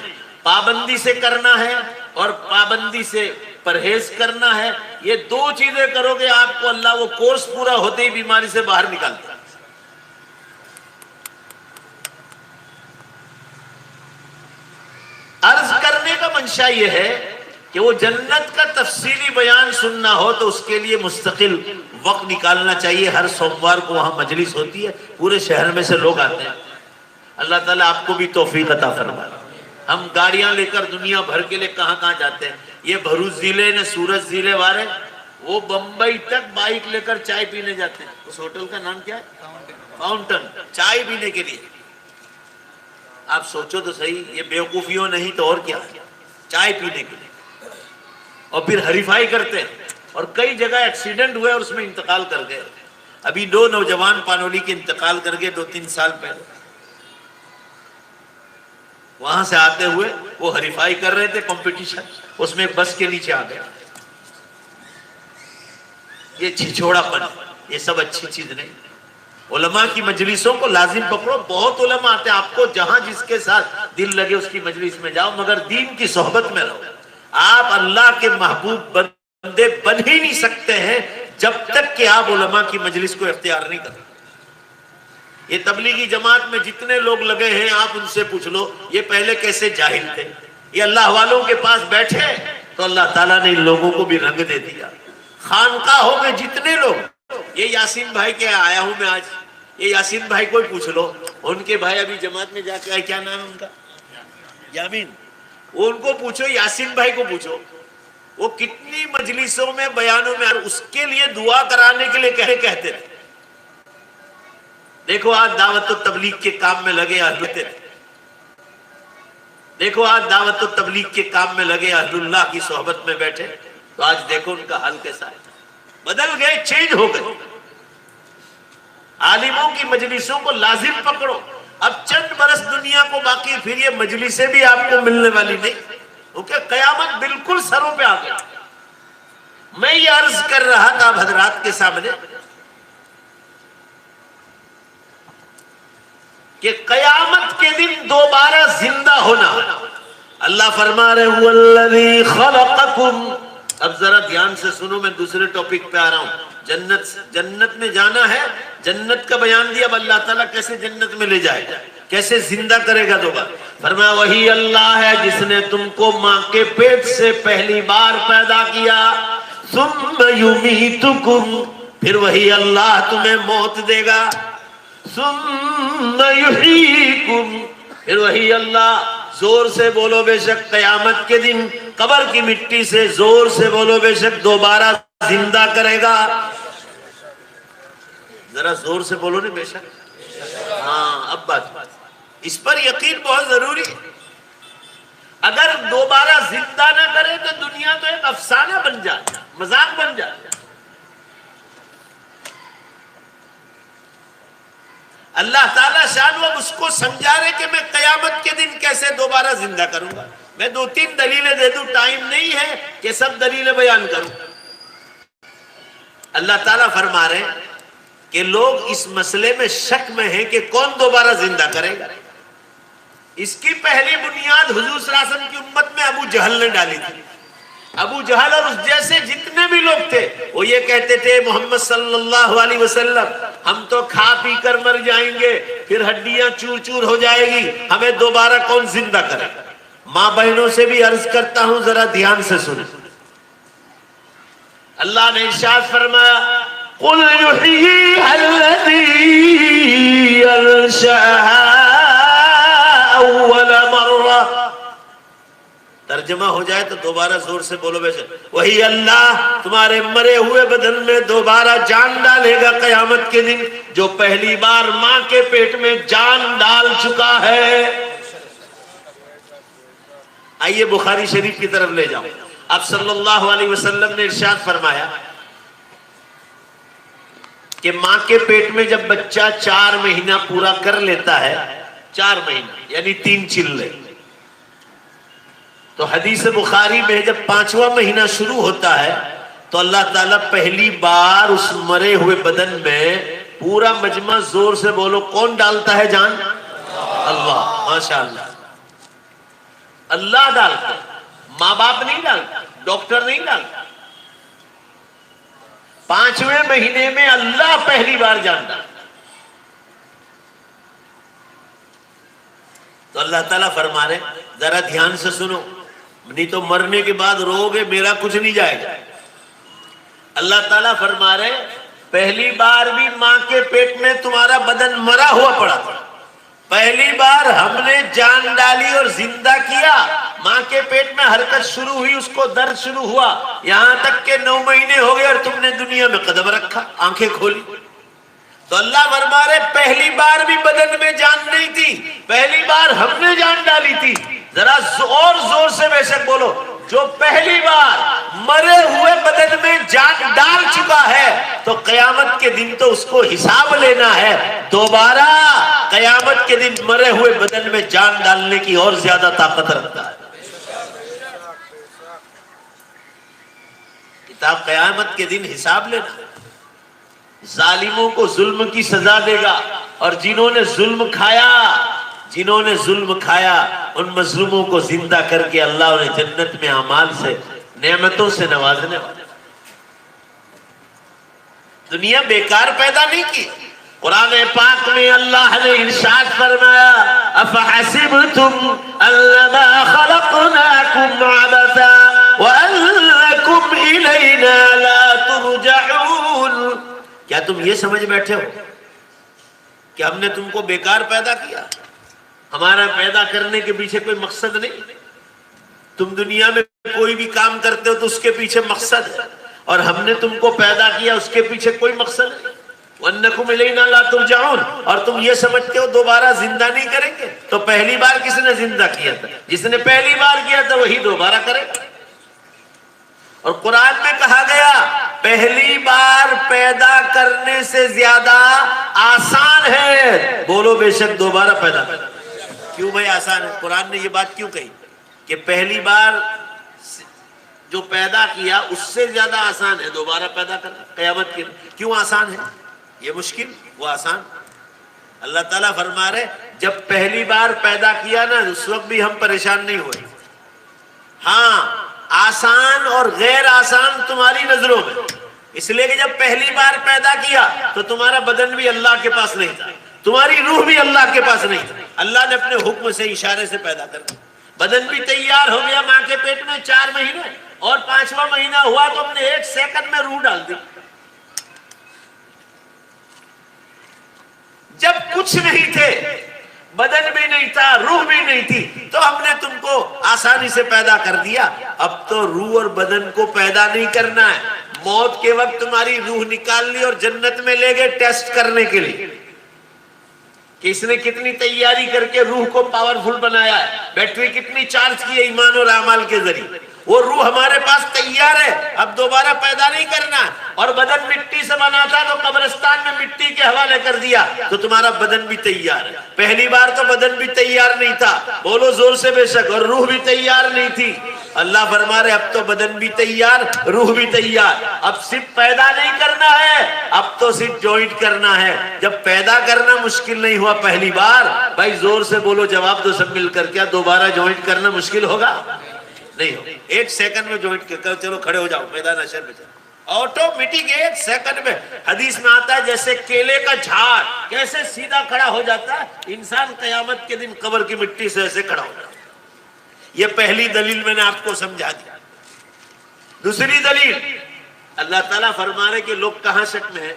پابندی سے کرنا ہے اور پابندی سے پرہیز کرنا ہے. یہ 2 چیزیں کرو گے آپ کو اللہ وہ کورس پورا ہوتے ہی بیماری سے باہر نکالتا ہے. عرض کرنے کا منشا یہ ہے کہ وہ جنت کا تفصیلی بیان سننا ہو تو اس کے لیے مستقل وقت نکالنا چاہیے. ہر سوموار کو وہاں مجلس ہوتی ہے, پورے شہر میں سے لوگ آتے ہیں. اللہ تعالیٰ آپ کو بھی توفیق عطا فرمائے. ہم گاڑیاں لے کر دنیا بھر کے لیے کہاں کہاں جاتے ہیں. یہ بھروچ ضلع نے سورت ضلع والے وہ بمبئی تک بائک لے کر چائے پینے جاتے ہیں. اس ہوٹل کا نام کیا ہے؟ فاؤنٹن. چائے پینے کے لیے. آپ سوچو تو صحیح, یہ بیوقوفیوں نہیں تو اور کیا, چائے پینے کے لیے. اور پھر ہریفائی کرتے ہیں. اور کئی جگہ ایکسیڈنٹ ہوئے اور اس میں انتقال کر گئے. ابھی 2 نوجوان پانولی کے انتقال کر گئے 2-3 سال پہلے. وہاں سے آتے ہوئے وہ ہریفائی کر رہے تھے, کمپٹیشن, اس میں بس کے نیچے آ گیا. یہ چھچوڑا پن, یہ سب اچھی چیز نہیں. علماء کی مجلسوں کو لازم پکڑو. بہت علماء آتے ہیں, آپ کو جہاں جس کے ساتھ دل لگے اس کی مجلس میں جاؤ, مگر دین کی صحبت میں رہو. آپ اللہ کے محبوب بندے بن ہی نہیں سکتے ہیں جب تک کہ آپ علماء کی مجلس کو اختیار نہیں کریں. یہ تبلیغی جماعت میں جتنے لوگ لگے ہیں آپ ان سے پوچھ لو یہ پہلے کیسے جاہل تھے. یہ اللہ والوں کے پاس بیٹھے تو اللہ تعالیٰ نے ان لوگوں کو بھی رنگ دے دیا. خانقاہوں میں جتنے لوگ, یہ یاسین بھائی کے آیا ہوں میں آج, یہ یاسین بھائی کو پوچھ لو, ان کے بھائی ابھی جماعت میں جا کے آئے, کیا نام ہے ان کا؟ یامین. وہ ان کو پوچھو, یاسین بھائی کو پوچھو, وہ کتنی مجلسوں میں بیانوں میں اس کے لیے دعا کرانے کے لیے کہتے تھے. دیکھو آج دعوت و تبلیغ کے کام میں لگے اہل اللہ. دیکھو آج دعوت و تبلیغ کے کام میں لگے اہل اللہ کی صحبت میں بیٹھے, تو آج دیکھو ان کا حال کیسا ہے. بدل گئے, چینج ہو گئے. عالموں کی مجلسوں کو لازم پکڑو. اب چند برس دنیا کو باقی, پھر یہ مجلسیں بھی آپ کو ملنے والی نہیں, کیونکہ قیامت بالکل سروں پہ آ گئی. میں یہ عرض کر رہا تھا اب حضرات کے سامنے کہ قیامت کے دن دوبارہ زندہ ہونا. اللہ فرما رہے وَالَّذِي خَلَقَكُمْ. اب ذرا دھیان سے سنو, میں دوسرے ٹاپک پہ آ رہا ہوں. جنت میں جانا ہے, جنت کا بیان دیا. اب اللہ تعالیٰ کیسے جنت میں لے جائے گا, کیسے زندہ کرے گا دوبارہ. فرمایا وہی اللہ ہے جس نے تم کو ماں کے پیٹ سے پہلی بار پیدا کیا. ثم یمیتکم, پھر وہی اللہ تمہیں موت دے گا. ثم یحییکم, پھر وہی اللہ, زور سے بولو بے شک قیامت کے دن قبر کی مٹی سے زور سے بولو بے شک دوبارہ زندہ کرے گا. ذرا زور سے بولو نا بے شک. ہاں اب بات, اس پر یقین بہت ضروری ہے. اگر دوبارہ زندہ نہ کرے تو دنیا تو ایک افسانہ بن جائے, مذاق بن جائے. اللہ تعالیٰ شان اب اس کو سمجھا رہے کہ میں قیامت کے دن کیسے دوبارہ زندہ کروں گا. میں 2-3 دلیلیں دے دوں, ٹائم نہیں ہے کہ سب دلیلیں بیان کروں. اللہ تعالیٰ فرما رہے ہیں کہ لوگ اس مسئلے میں شک میں ہیں کہ کون دوبارہ زندہ کرے گا. اس کی پہلی بنیاد حضور صلی اللہ علیہ وسلم کی امت میں ابو جہل نے ڈالی تھی. ابو جہل اور اس جیسے جتنے بھی لوگ تھے وہ یہ کہتے تھے محمد صلی اللہ علیہ وسلم ہم تو کھا پی کر مر جائیں گے، پھر ہڈیاں چور چور ہو جائے گی، ہمیں دوبارہ کون زندہ کرے؟ ماں بہنوں سے بھی عرض کرتا ہوں ذرا دھیان سے سنیں۔ اللہ نے ارشاد فرمایا قُلْ يُحْيِيهَا الَّذِي أَنشَأَهَا أَوَّلَ مَرَّةٍ۔ ترجمہ ہو جائے تو دوبارہ زور سے بولو بے شک، وہی اللہ تمہارے مرے ہوئے بدن میں دوبارہ جان ڈالے گا قیامت کے دن، جو پہلی بار ماں کے پیٹ میں جان ڈال چکا ہے۔ آئیے بخاری شریف کی طرف لے جاؤ۔ اب صلی اللہ علیہ وسلم نے ارشاد فرمایا کہ ماں کے پیٹ میں جب بچہ 4 مہینہ پورا کر لیتا ہے، 4 مہینہ یعنی 3 چلے، تو حدیث بخاری میں جب 5واں مہینہ شروع ہوتا ہے تو اللہ تعالیٰ پہلی بار اس مرے ہوئے بدن میں پورا مجمع زور سے بولو کون ڈالتا ہے جان؟ اللہ، ماشاءاللہ، اللہ ڈالتا ہے، ماں باپ نہیں ڈالتا، ڈاکٹر نہیں ڈالتا۔ 5ویں مہینے میں اللہ پہلی بار جان ڈالتا۔ تو اللہ تعالیٰ فرما رہے ذرا دھیان سے سنو، نہیں تو مرنے کے بعد رو گے میرا کچھ نہیں جائے گا۔ اللہ تعالیٰ فرما رہے پہلی بار بھی ماں کے پیٹ میں تمہارا بدن مرا ہوا پڑا تھا، پہلی بار ہم نے جان ڈالی اور زندہ کیا، ماں کے پیٹ میں حرکت شروع ہوئی، اس کو درد شروع ہوا، یہاں تک کہ 9 مہینے ہو گئے اور تم نے دنیا میں قدم رکھا، آنکھیں کھولی۔ تو اللہ فرما رہے پہلی بار بھی بدن میں جان نہیں تھی، پہلی بار ہم نے جان ڈالی تھی۔ ذرا اور زور سے بے شک بولو، جو پہلی بار مرے ہوئے بدن میں جان ڈال چکا ہے تو قیامت کے دن تو اس کو حساب لینا ہے، دوبارہ قیامت کے دن مرے ہوئے بدن میں جان ڈالنے کی اور زیادہ طاقت رکھتا ہے۔ کتاب قیامت کے دن حساب لینا، ظالموں کو ظلم کی سزا دے گا، اور جنہوں نے ظلم کھایا ان مظلوموں کو زندہ کر کے اللہ انہیں جنت میں اعمال سے نعمتوں سے نوازنے والا۔ دنیا بیکار پیدا نہیں کی۔ قرآن پاک میں اللہ نے ارشاد فرمایا افحسبتم انما خلقناکم عبثا وانکم الینا لا ترجعون۔ کیا تم یہ سمجھ بیٹھے ہو کہ ہم نے تم کو بیکار پیدا کیا؟ ہمارا پیدا کرنے کے پیچھے کوئی مقصد نہیں۔ تم دنیا میں کوئی بھی کام کرتے ہو تو اس کے پیچھے مقصد ہے، اور ہم نے تم کو پیدا کیا اس کے پیچھے کوئی مقصد نہیں۔ وَأَنَّكُمْ إِلَيْنَا لَا تُرْجَعُونَ، اور تم یہ سمجھتے ہو دوبارہ زندہ نہیں کریں گے؟ تو پہلی بار کس نے زندہ کیا تھا؟ جس نے پہلی بار کیا تھا وہی دوبارہ کرے۔ اور قرآن میں کہا گیا پہلی بار پیدا کرنے سے زیادہ آسان ہے، بولو بے شک دوبارہ پیدا کرنا۔ کیوں بھائی آسان ہے؟ قرآن نے یہ بات کیوں کہی کہ پہلی بار جو پیدا کیا اس سے زیادہ آسان ہے دوبارہ پیدا کرنا قیامت کے؟ کیوں آسان ہے؟ یہ مشکل، وہ آسان۔ اللہ تعالیٰ فرما رہے جب پہلی بار پیدا کیا نا اس وقت بھی ہم پریشان نہیں ہوئے۔ ہاں آسان اور غیر آسان تمہاری نظروں میں، اس لیے کہ جب پہلی بار پیدا کیا تو تمہارا بدن بھی اللہ کے پاس نہیں تھا، تمہاری روح بھی اللہ کے پاس نہیں تھی، اللہ نے اپنے حکم سے اشارے سے پیدا کر دیا۔ بدن بھی تیار ہو گیا ماں کے پیٹ میں 4 مہینے، اور 5واں مہینہ ہوا تو ہم نے 1 سیکنڈ میں روح ڈال دی۔ جب کچھ نہیں تھے، بدن بھی نہیں تھا، روح بھی نہیں تھی، تو ہم نے تم کو آسانی سے پیدا کر دیا۔ اب تو روح اور بدن کو پیدا نہیں کرنا ہے، موت کے وقت تمہاری روح نکال لی اور جنت میں لے گئے ٹیسٹ کرنے کے لیے کہ اس نے کتنی تیاری کر کے روح کو پاورفل بنایا ہے، بیٹری کتنی چارج کی ہے ایمان اور اعمال کے ذریعے۔ وہ روح ہمارے پاس تیار ہے، اب دوبارہ پیدا نہیں کرنا۔ اور بدن مٹی سے بنا تھا تو قبرستان میں مٹی کے حوالے کر دیا، تو تمہارا بدن بھی تیار ہے۔ پہلی بار تو بدن بھی تیار نہیں تھا، بولو زور سے بے شک، اور روح بھی تیار نہیں تھی۔ اللہ فرما رہے اب تو بدن بھی تیار، روح بھی تیار، اب صرف پیدا نہیں کرنا ہے، اب تو صرف جوائنٹ کرنا ہے۔ جب پیدا کرنا مشکل نہیں ہوا پہلی بار، بھائی زور سے بولو، جواب دو سب مل کر، کیا دوبارہ جوائنٹ کرنا مشکل ہوگا؟ نہیں ہو، 1 سیکنڈ میں جوائنٹ کر، چلو کھڑے ہو جاؤ میدان حشر میں چلو۔ آٹومیٹک 1 سیکنڈ میں. حدیث میں آتا ہے جیسے کیلے کا جھاڑ کیسے سیدھا کھڑا ہو جاتا ہے, انسان قیامت کے دن قبر کی مٹی سے ایسے کھڑا ہو جاتا ہے. یہ پہلی دلیل میں نے آپ کو سمجھا دیا. دوسری دلیل, اللہ تعالیٰ فرما رہے کہ لوگ کہاں شک میں ہیں,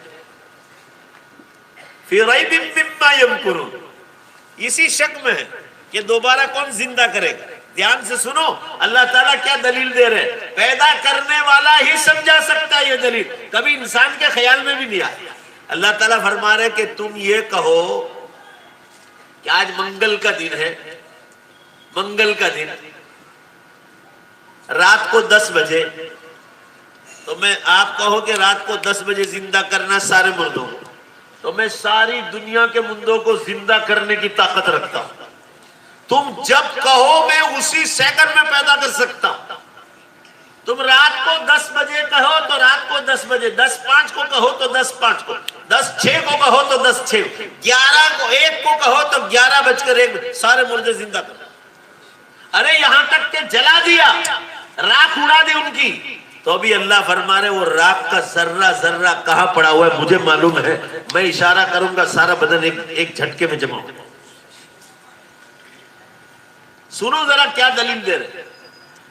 فی ریب مما یمکرون, اسی شک میں ہے کہ دوبارہ کون زندہ کرے گا. دھیان سے سنو اللہ تعالیٰ کیا دلیل دے رہے ہیں. پیدا کرنے والا ہی سمجھا سکتا ہے یہ دلیل, کبھی انسان کے خیال میں بھی نہیں آیا. اللہ تعالیٰ فرما رہے کہ تم یہ کہو کہ آج منگل کا دن ہے, منگل کا دن رات کو 10 بجے, تو میں آپ کہو کہ رات کو 10 بجے زندہ کرنا سارے مردوں کو, تو میں ساری دنیا کے مردوں کو زندہ کرنے کی طاقت رکھتا ہوں. تم جب کہو میں اسی سیکنڈ میں پیدا کر سکتا ہوں. تم رات کو 10 بجے کہو تو رات کو 10 بجے, 10:05 کو کہو تو 10:05 کو, 10:06 کو کہو تو 10:06, 11 کو 1 کو کہو تو 11:01 سارے مردے زندہ کر. ارے یہاں تک کہ جلا دیا, راکھ اڑا دی ان کی, تو ابھی اللہ فرما رہے وہ راکھ کا ذرہ ذرہ کہاں پڑا ہوا ہے مجھے معلوم ہے, میں اشارہ کروں گا سارا بدن ایک جھٹکے میں جمع ہوگا. سنو ذرا کیا دلیل دے رہے.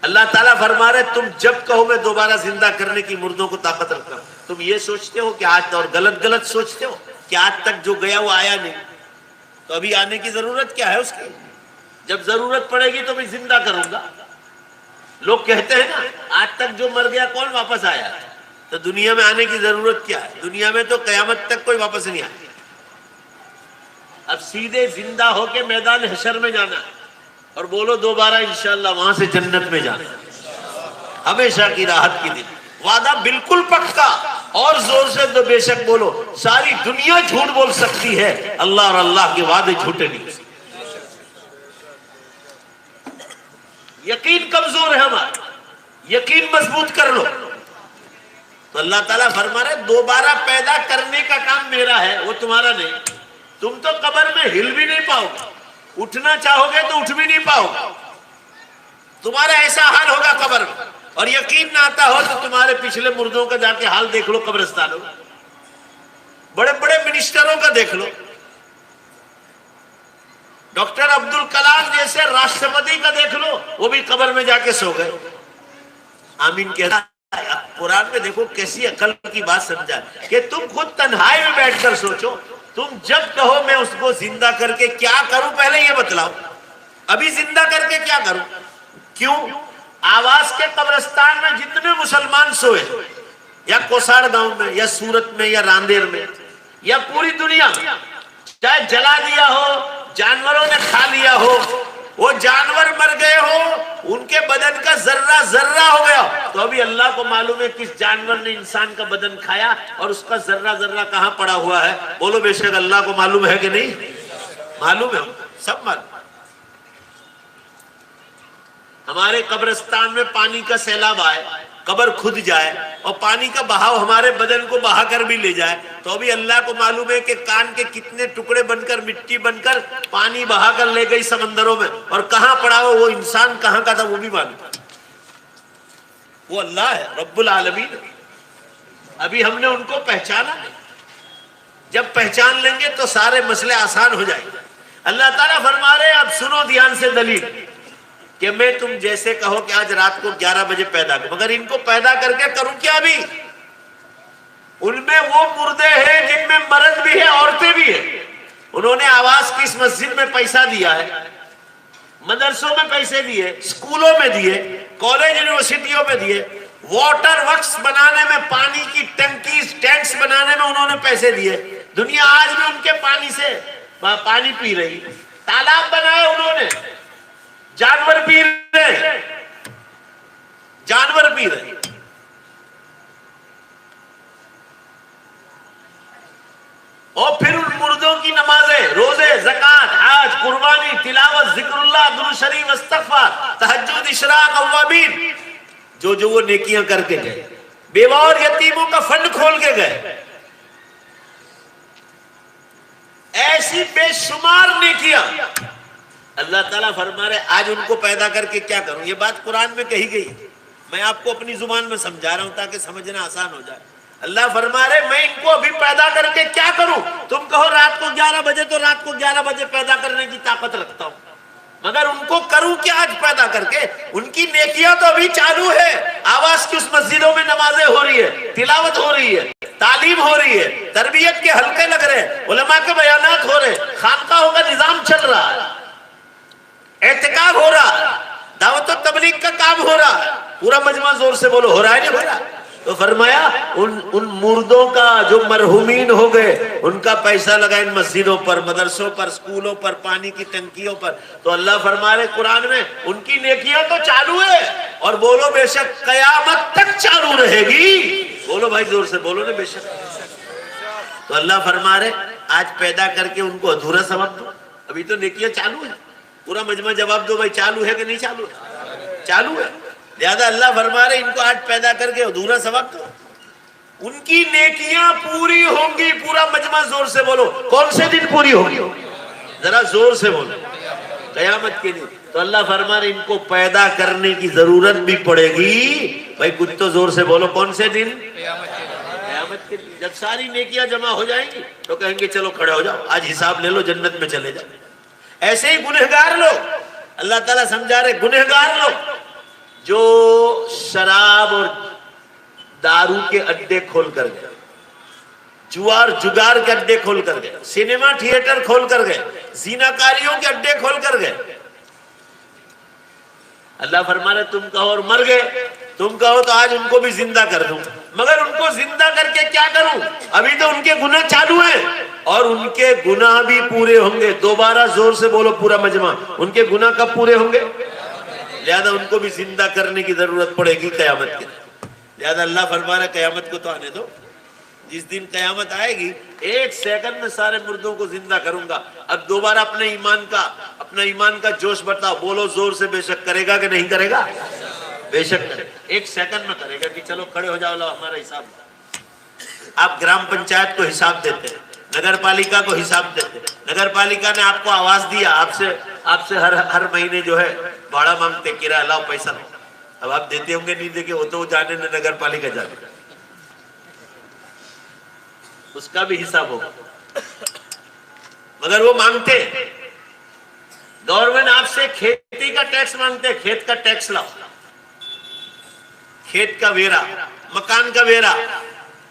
اللہ تعالیٰ فرما رہے تم جب کہو میں دوبارہ زندہ کرنے کی مردوں کو طاقت رکھتا ہوں. تم یہ سوچتے ہو کہ آج, اور غلط سوچتے ہو کہ آج تک جو گیا وہ آیا نہیں, تو ابھی آنے کی ضرورت کیا ہے اس کی. جب ضرورت پڑے گی تو میں زندہ کروں گا. لوگ کہتے ہیں نا آج تک جو مر گیا کون واپس آیا, تو دنیا میں آنے کی ضرورت کیا ہے. دنیا میں تو قیامت تک کوئی واپس نہیں آیا. اب سیدھے زندہ ہو کے میدان حشر میں جانا اور بولو دوبارہ انشاءاللہ وہاں سے جنت میں جانا, ہمیشہ کی راحت کی دن. وعدہ بالکل پکا, اور زور سے تو بے شک بولو. ساری دنیا جھوٹ بول سکتی ہے, اللہ اور اللہ کے وعدے جھوٹے نہیں. یقین کمزور ہے ہمارا, یقین مضبوط کر لو. تو اللہ تعالیٰ فرما رہے دوبارہ پیدا کرنے کا کام میرا ہے, وہ تمہارا نہیں. تم تو قبر میں ہل بھی نہیں پاؤ گے, اٹھنا چاہو گے تو اٹھ بھی نہیں پاؤ گے. تمہارا ایسا حال ہوگا قبر میں, اور یقین نہ آتا ہو تو تمہارے پچھلے مردوں کا جا کے حال دیکھ لو قبرستانوں, بڑے بڑے منسٹروں کا دیکھ لو. ڈاکٹر عبد الکلام جیسے راشٹرپتی کا دیکھ لو, وہ بھی قبر میں جا کے سو گئے. آمین کہتا. قرآن میں دیکھو کیسی عقل کی بات سمجھا کہ تم خود تنہائی میں بیٹھ کر سوچو, تم جب کہو میں اس کو زندہ کر کے کیا کروں, پہلے یہ بتلاؤ ابھی زندہ کر کے کیا کروں. کیوں آواز کے قبرستان میں جتنے مسلمان سوئے, یا کوساڑ گاؤں میں یا سورت میں یا راندیر میں یا پوری دنیا میں, چاہے جلا دیا ہو, جانوروں نے کھا لیا ہو, وہ جانور مر گئے ہو, ان کے بدن کا ذرہ ذرہ ہو گیا, تو ابھی اللہ کو معلوم ہے کس جانور نے انسان کا بدن کھایا اور اس کا ذرہ ذرہ کہاں پڑا ہوا ہے. بولو بے شک اللہ کو معلوم ہے کہ نہیں معلوم ہے, سب معلوم. ہمارے قبرستان میں پانی کا سیلاب آئے, قبر کھد جائے اور پانی کا بہاؤ ہمارے بدن کو بہا کر بھی لے جائے, تو ابھی اللہ کو معلوم ہے کہ کان کے کتنے ٹکڑے بن کر مٹی بن کر پانی بہا کر لے گئی سمندروں میں, اور کہاں پڑا ہو وہ انسان کہاں کا تھا وہ بھی معلوم. وہ اللہ ہے رب العالمین. ابھی ہم نے ان کو پہچانا نہیں, جب پہچان لیں گے تو سارے مسئلے آسان ہو جائیں گے. اللہ تعالیٰ فرما رہے اب سنو دھیان سے دلیل, کہ میں تم جیسے کہو کہ آج رات کو 11 بجے پیدا کروں, مگر ان کو پیدا کر کے کروں کیا. بھی ان میں وہ مردے ہیں جن میں مرد بھی ہے عورتیں بھی ہیں. انہوں نے آواز کی اس مسجد میں پیسہ دیا ہے, مدرسوں میں پیسے دیے, اسکولوں میں دیے, کالج یونیورسٹیوں میں دیے, واٹر ورکس بنانے میں, پانی کی ٹنکیز ٹینکس بنانے میں انہوں نے پیسے دیے. دنیا آج بھی ان کے پانی سے پانی پی رہی. تالاب بنائے انہوں نے, جانور پی رہے, جانور پی رہے. اور پھر ان مردوں کی نمازیں, روزے, زکات, حج, قربانی, تلاوت, ذکر اللہ, درود شریف, استغفار, تہجد, اشراق, اوابین, جو وہ نیکیاں کر کے گئے, بیوہ اور یتیموں کا فنڈ کھول کے گئے, ایسی بے شمار نیکیاں. اللہ تعالیٰ فرما رہے آج ان کو پیدا کر کے کیا کروں. یہ بات قرآن میں کہی گئی, میں آپ کو اپنی زبان میں سمجھا رہا ہوں تاکہ سمجھنا آسان ہو جائے. اللہ فرما رہے میں ان کو ابھی پیدا کر کے کیا کروں؟ تم کہو رات کو 11 بجے تو رات کو 11 بجے پیدا کرنے کی طاقت رکھتا ہوں، مگر ان کو کروں کیا آج پیدا کر کے؟ ان کی نیکیاں تو ابھی چالو ہے. آواز کی اس مسجدوں میں نمازیں ہو رہی ہے، تلاوت ہو رہی ہے، تعلیم ہو رہی ہے، تربیت کے حلقے لگ رہے ہیں، علماء کے بیانات ہو رہے ہیں، خانقاہوں کا نظام چل رہا ہے، اعتکاف ہو رہا ہے، دعوت و تبلیغ کا کام ہو رہا ہے. پورا مجمع زور سے بولو ہو رہا ہے نہیں ہو رہا؟ تو فرمایا ان مردوں کا جو مرحومین ہو گئے ان کا پیسہ لگا ان مسجدوں پر، مدرسوں پر، سکولوں پر، پانی کی ٹنکیوں پر. تو اللہ فرما رہے قرآن میں ان کی نیکیاں تو چالو ہے، اور بولو بے شک قیامت تک چالو رہے گی. بولو بھائی زور سے بولو نا بے شک. تو اللہ فرما رہے آج پیدا کر کے ان کو ادھورا ثواب دو. ابھی تو نیکیاں چالو ہے. پورا مجمع جواب دو بھائی چالو ہے کہ نہیں چالو ہے؟ چالو ہے. لہذا اللہ فرما رہے ان کو آج پیدا کر کے ادھورا ثواب دو. ان کی نیکیاں پوری ہوں گی. پورا مجمع زور سے بولو کون سے دن پوری ہوگی؟ ذرا زور سے بولو. قیامت کے دن. تو اللہ فرما رہے ان کو پیدا کرنے کی ضرورت بھی پڑے گی. بھائی کچھ تو زور سے بولو کون سے دن؟ قیامت کے دن. جب ساری نیکیاں جمع ہو جائیں گی تو کہیں گے چلو کھڑے ہو جاؤ آج حساب لے لو جنت میں چلے جاؤ. ایسے ہی گنہگار لوگ اللہ تعالیٰ سمجھا رہے گنہگار لوگ جو شراب اور دارو کے اڈے کھول کر گئے، جوار جگار کے اڈے کھول کر گئے، سینما تھیٹر کھول کر گئے، زیناکاریوں کے اڈے کھول کر گئے. اللہ فرما رہے تم کہو اور مر گئے، تم کہو تو آج ان کو بھی زندہ کر دوں، مگر ان کو زندہ کر کے کیا کروں؟ ابھی تو ان کے گناہ چالو ہیں اور ان کے گناہ بھی پورے ہوں گے. دوبارہ زور سے بولو پورا مجمع ان کے گناہ کب پورے ہوں گے؟ لہذا ان کو بھی زندہ کرنے کی ضرورت پڑے گی قیامت کے دن. لہذا اللہ فرما رہا ہے قیامت کو تو آنے دو. جس دن قیامت آئے گی 1 سیکنڈ میں سارے مردوں کو زندہ کروں گا. اب دوبارہ اپنا ایمان کا جوش بتاؤ. بولو زور سے بے شک کرے گا کہ نہیں کرے گا؟ بے شک کرے گا. 1 سیکنڈ میں کرے گا کہ چلو کھڑے ہو جاؤ لو ہمارا حساب. آپ گرام پنچایت کو حساب دیتے ہیں، نگر پالیکا کو حساب دیتے ہیں. نگر پالیکا نے آپ کو آواز دیا، آپ سے ہر مہینے جو ہے بھاڑا مانگتے، کرایہ لاؤ پیسہ لاؤ. اب آپ دیتے ہوں گے نہیں دیکھے وہ تو جانے نہ نگر پالیکا جانے، اس کا بھی حساب ہوگا. مگر وہ مانگتے گورنمنٹ آپ سے کھیتی کا ٹیکس مانگتے، کھیت کا ٹیکس لاؤ، کھیت کا ویرا، مکان کا ویرا.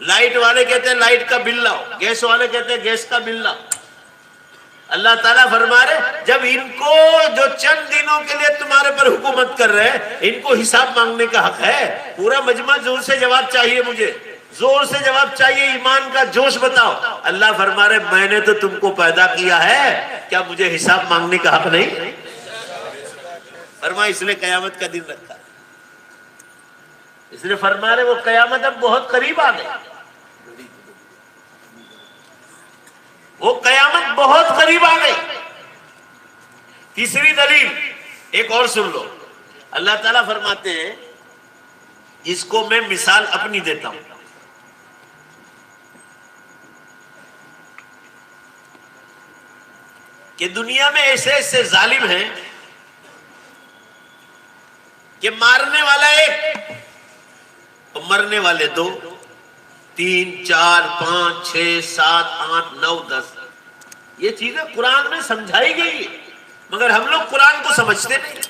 لائٹ والے کہتے ہیں لائٹ کا بل لاؤ، گیس والے کہتے ہیں گیس کا بل لاؤ. اللہ تعالیٰ فرما رہے جب ان کو جو چند دنوں کے لیے تمہارے پر حکومت کر رہے ہیں ان کو حساب مانگنے کا حق ہے. پورا مجمع زور سے جواب چاہیے، مجھے زور سے جواب چاہیے. ایمان کا جوش بتاؤ. اللہ فرما رہے میں نے تو تم کو پیدا کیا ہے، کیا مجھے حساب مانگنے کا حق نہیں؟ فرما اس لیے قیامت کا دن رکھا، اس لیے فرما رہے وہ قیامت اب بہت قریب آ گئی. وہ قیامت بہت قریب آ گئی. تیسری دلیل ایک اور سن لو. اللہ تعالیٰ فرماتے ہیں اس کو میں مثال اپنی دیتا ہوں. کہ دنیا میں ایسے ظالم ہیں کہ مارنے والا 1 اور مرنے والے 2 3 4 5 6 7 8 9 10. یہ چیزیں قرآن میں سمجھائی گئی مگر ہم لوگ قرآن کو سمجھتے نہیں.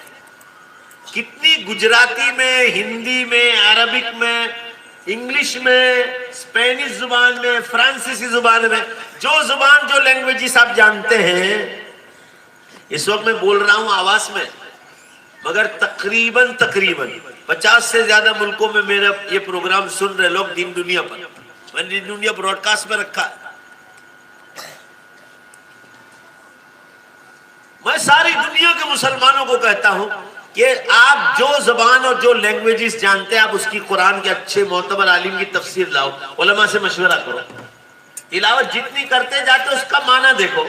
کتنی گجراتی میں، ہندی میں، عربک میں، انگلش میں، اسپینش زبان میں، فرانسیسی زبان میں، جو لینگویجز آپ جانتے ہیں اس وقت میں بول رہا ہوں آواز میں، مگر تقریباً 50 سے زیادہ ملکوں میں میرا یہ پروگرام سن رہے لوگ دین دنیا پر. میں نے دین دنیا براڈ کاسٹ میں رکھا. میں ساری دنیا کے مسلمانوں کو کہتا ہوں کہ آپ جو زبان اور جو لینگویجز جانتے ہیں آپ اس کی قرآن کے اچھے معتبر عالم کی تفسیر لاؤ، علماء سے مشورہ کرو. تلاوت جتنی کرتے جاتے اس کا معنی دیکھو،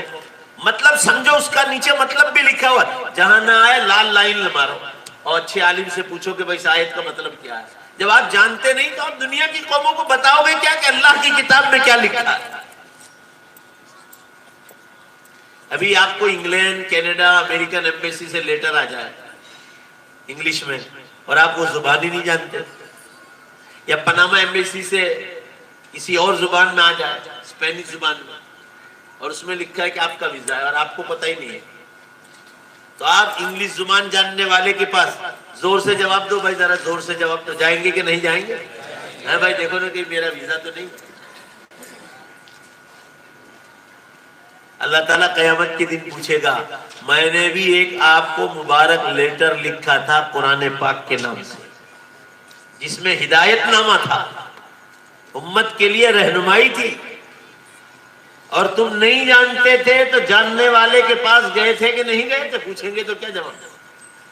مطلب سمجھو، اس کا نیچے مطلب بھی لکھا ہوا ہے. جہاں نہ آئے لال لائن مارو اور اچھے عالم سے پوچھو کہ بھائی اس آیت کا مطلب کیا ہے. جب آپ جانتے نہیں تو آپ دنیا کی قوموں کو بتاؤ گے کیا کہ اللہ کی کتاب میں کیا لکھا ہے. ابھی آپ کو انگلینڈ، کینیڈا، امریکن ایمبیسی سے لیٹر آ جائے انگلش میں اور آپ وہ زبان ہی نہیں جانتے، یا پناما ایمبیسی سے کسی اور زبان میں آ جائے، اسپینش زبان میں، اور اس میں لکھا ہے کہ آپ کا ویزا ہے اور آپ کو پتہ ہی نہیں ہے، تو آپ انگلش زبان جاننے والے کے پاس زور سے جواب دو بھائی، ذرا زور سے جواب دو، جائیں گے کہ نہیں جائیں گے؟ ہاں بھائی دیکھو نا کہ میرا ویزا تو نہیں۔ اللہ تعالیٰ قیامت کے دن پوچھے گا، میں نے بھی ایک آپ کو مبارک لیٹر لکھا تھا قرآن پاک کے نام سے، جس میں ہدایت نامہ تھا، امت کے لیے رہنمائی تھی، اور تم نہیں جانتے تھے تو جاننے والے کے پاس گئے تھے کہ نہیں گئے تھے؟ پوچھیں گے تو کیا جواب؟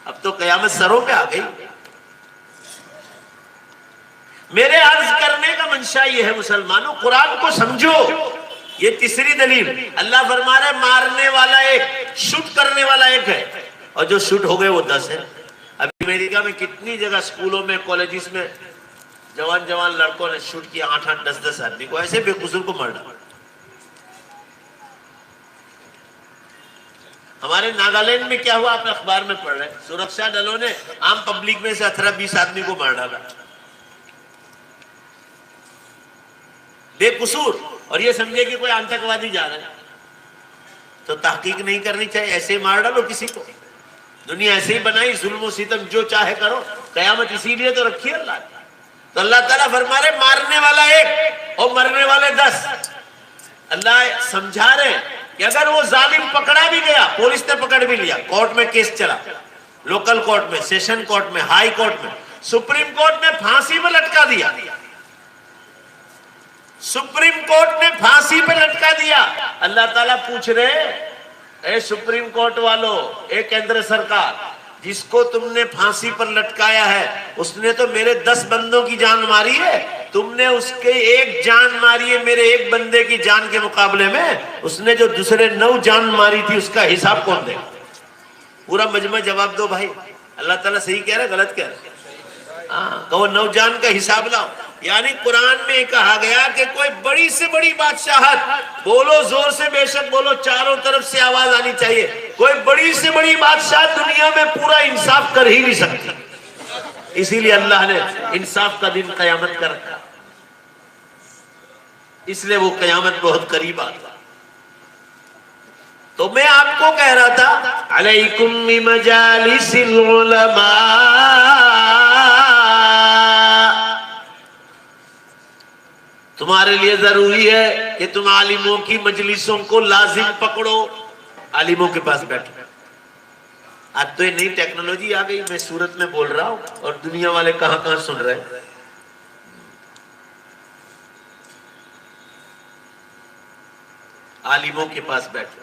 اب تو قیامت سروں پہ آ گئی۔ میرے عرض کرنے کا منشا یہ ہے مسلمانوں، قرآن کو سمجھو۔ یہ تیسری دلیل، اللہ فرما رہا ہے مارنے والا ایک، شوٹ کرنے والا ایک ہے، اور جو شوٹ ہو گئے وہ 10 ہے۔ ابھی امریکہ میں کتنی جگہ اسکولوں میں، کالجز میں جوان لڑکوں نے شوٹ کیا، 8-8 10-10 آدمی کو، ایسے بے قصور کو مار ڈالا۔ ہمارے ناگالینڈ میں کیا ہوا آپ اخبار میں پڑھ رہے ہیں، سرکشا ڈلوں نے عام پبلک میں سے 18-20 آدمی کو مار ڈالا بے قصور، اور یہ سمجھے کہ کوئی آتنکوادی جا رہا ہے۔ تو تحقیق نہیں کرنی چاہیے، ایسے ہی مار ڈالو کسی کو۔ دنیا ایسے ہی بنائی، ظلم و ستم جو چاہے کرو، قیامت اسی لیے تو رکھی اللہ نے۔ تو اللہ تعالیٰ فرما رہے مارنے والا ایک اور مرنے والے 10۔ اللہ سمجھا رہے کہ اگر وہ ظالم پکڑا بھی گیا، پولیس نے پکڑ بھی لیا، کورٹ میں کیس چلا، لوکل کورٹ میں، سیشن کورٹ میں، ہائی کورٹ میں، سپریم کورٹ نے پھانسی پہ لٹکا دیا، سپریم کورٹ نے پھانسی پہ لٹکا دیا۔ اللہ تعالیٰ پوچھ رہے اے سپریم کورٹ والو، اے کیندر سرکار، جس کو تم نے پھانسی پر لٹکایا ہے اس نے تو میرے 10 بندوں کی جان ماری ہے، تم نے اس کے ایک جان ماری ہے میرے ایک بندے کی جان کے مقابلے میں، اس نے جو دوسرے 9 جان ماری تھی اس کا حساب کون دے گا؟ پورا مجمع جواب دو بھائی، اللہ تعالیٰ صحیح کہہ رہا ہے غلط کہہ رہا ہے؟ کہو 9 جان کا حساب لاؤ۔ یعنی قرآن میں کہا گیا کہ کوئی بڑی سے بڑی بادشاہت، بولو زور سے، بے شک بولو، چاروں طرف سے آواز آنی چاہیے، کوئی بڑی سے بڑی بادشاہت دنیا میں پورا انصاف کر ہی نہیں سکتی، اسی لیے اللہ نے انصاف کا دن قیامت کا رکھا، اس لیے وہ قیامت بہت قریب آتا۔ تو میں آپ کو کہہ رہا تھا علیکم بمجالس العلماء، تمہارے لیے ضروری ہے کہ تم عالموں کی مجلسوں کو لازم پکڑو، عالموں کے پاس بیٹھو۔ آج تو یہ نئی ٹیکنالوجی آ گئی، میں سورت میں بول رہا ہوں اور دنیا والے کہاں کہاں سن رہے ہیں۔ عالموں کے پاس بیٹھو۔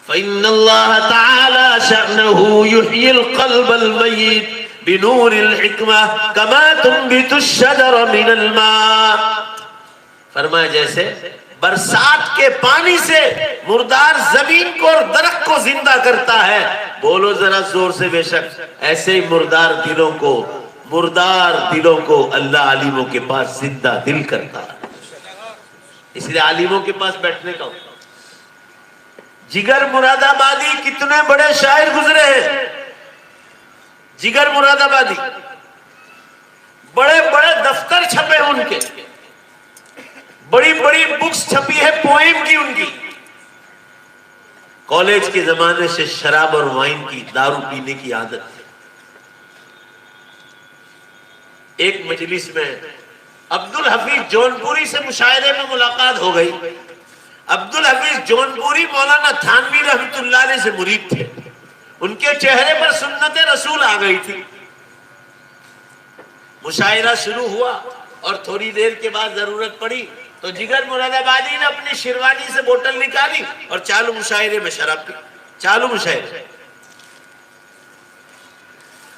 فَإِنَّ اللَّهَ تَعَالَى شَأْنَهُ يُحْيِي الْقَلْبَ الْمَيِّتَ بِنُورِ الْحِكْمَةِ كَمَا تُنْبِتُ الشَّجَرَ مِنَ الْمَاءِ، فرمایا جیسے برسات کے پانی سے مردار زمین کو اور درخت کو زندہ کرتا ہے، بولو ذرا زور سے بے شک، ایسے ہی مردار دلوں کو اللہ عالموں کے پاس زندہ دل کرتا ہے۔ اس لیے عالموں کے پاس بیٹھنے کا ہوتا۔ جگر مراد آبادی کتنے بڑے شاعر گزرے ہیں، جگر مراد آبادی، بڑے بڑے دفتر چھپے ان کے، بڑی بڑی بکس چھپی ہے پوئم کی ان کی۔ کالج کے زمانے سے شراب اور وائن کی، دارو پینے کی عادت تھی۔ ایک مجلس میں عبدالحفیظ جونپوری سے مشاعرے میں ملاقات ہو گئی۔ عبدالحفیظ جونپوری مولانا تھانوی رحمت اللہ علیہ سے مرید تھے، ان کے چہرے پر سنت رسول آ گئی تھی۔ مشاعرہ شروع ہوا اور تھوڑی دیر کے بعد ضرورت پڑی تو جگر مراد آبادی نے اپنی شیروانی سے بوتل نکالی اور چالو مشاعرے میں شراب پی، چالو مشاعرے۔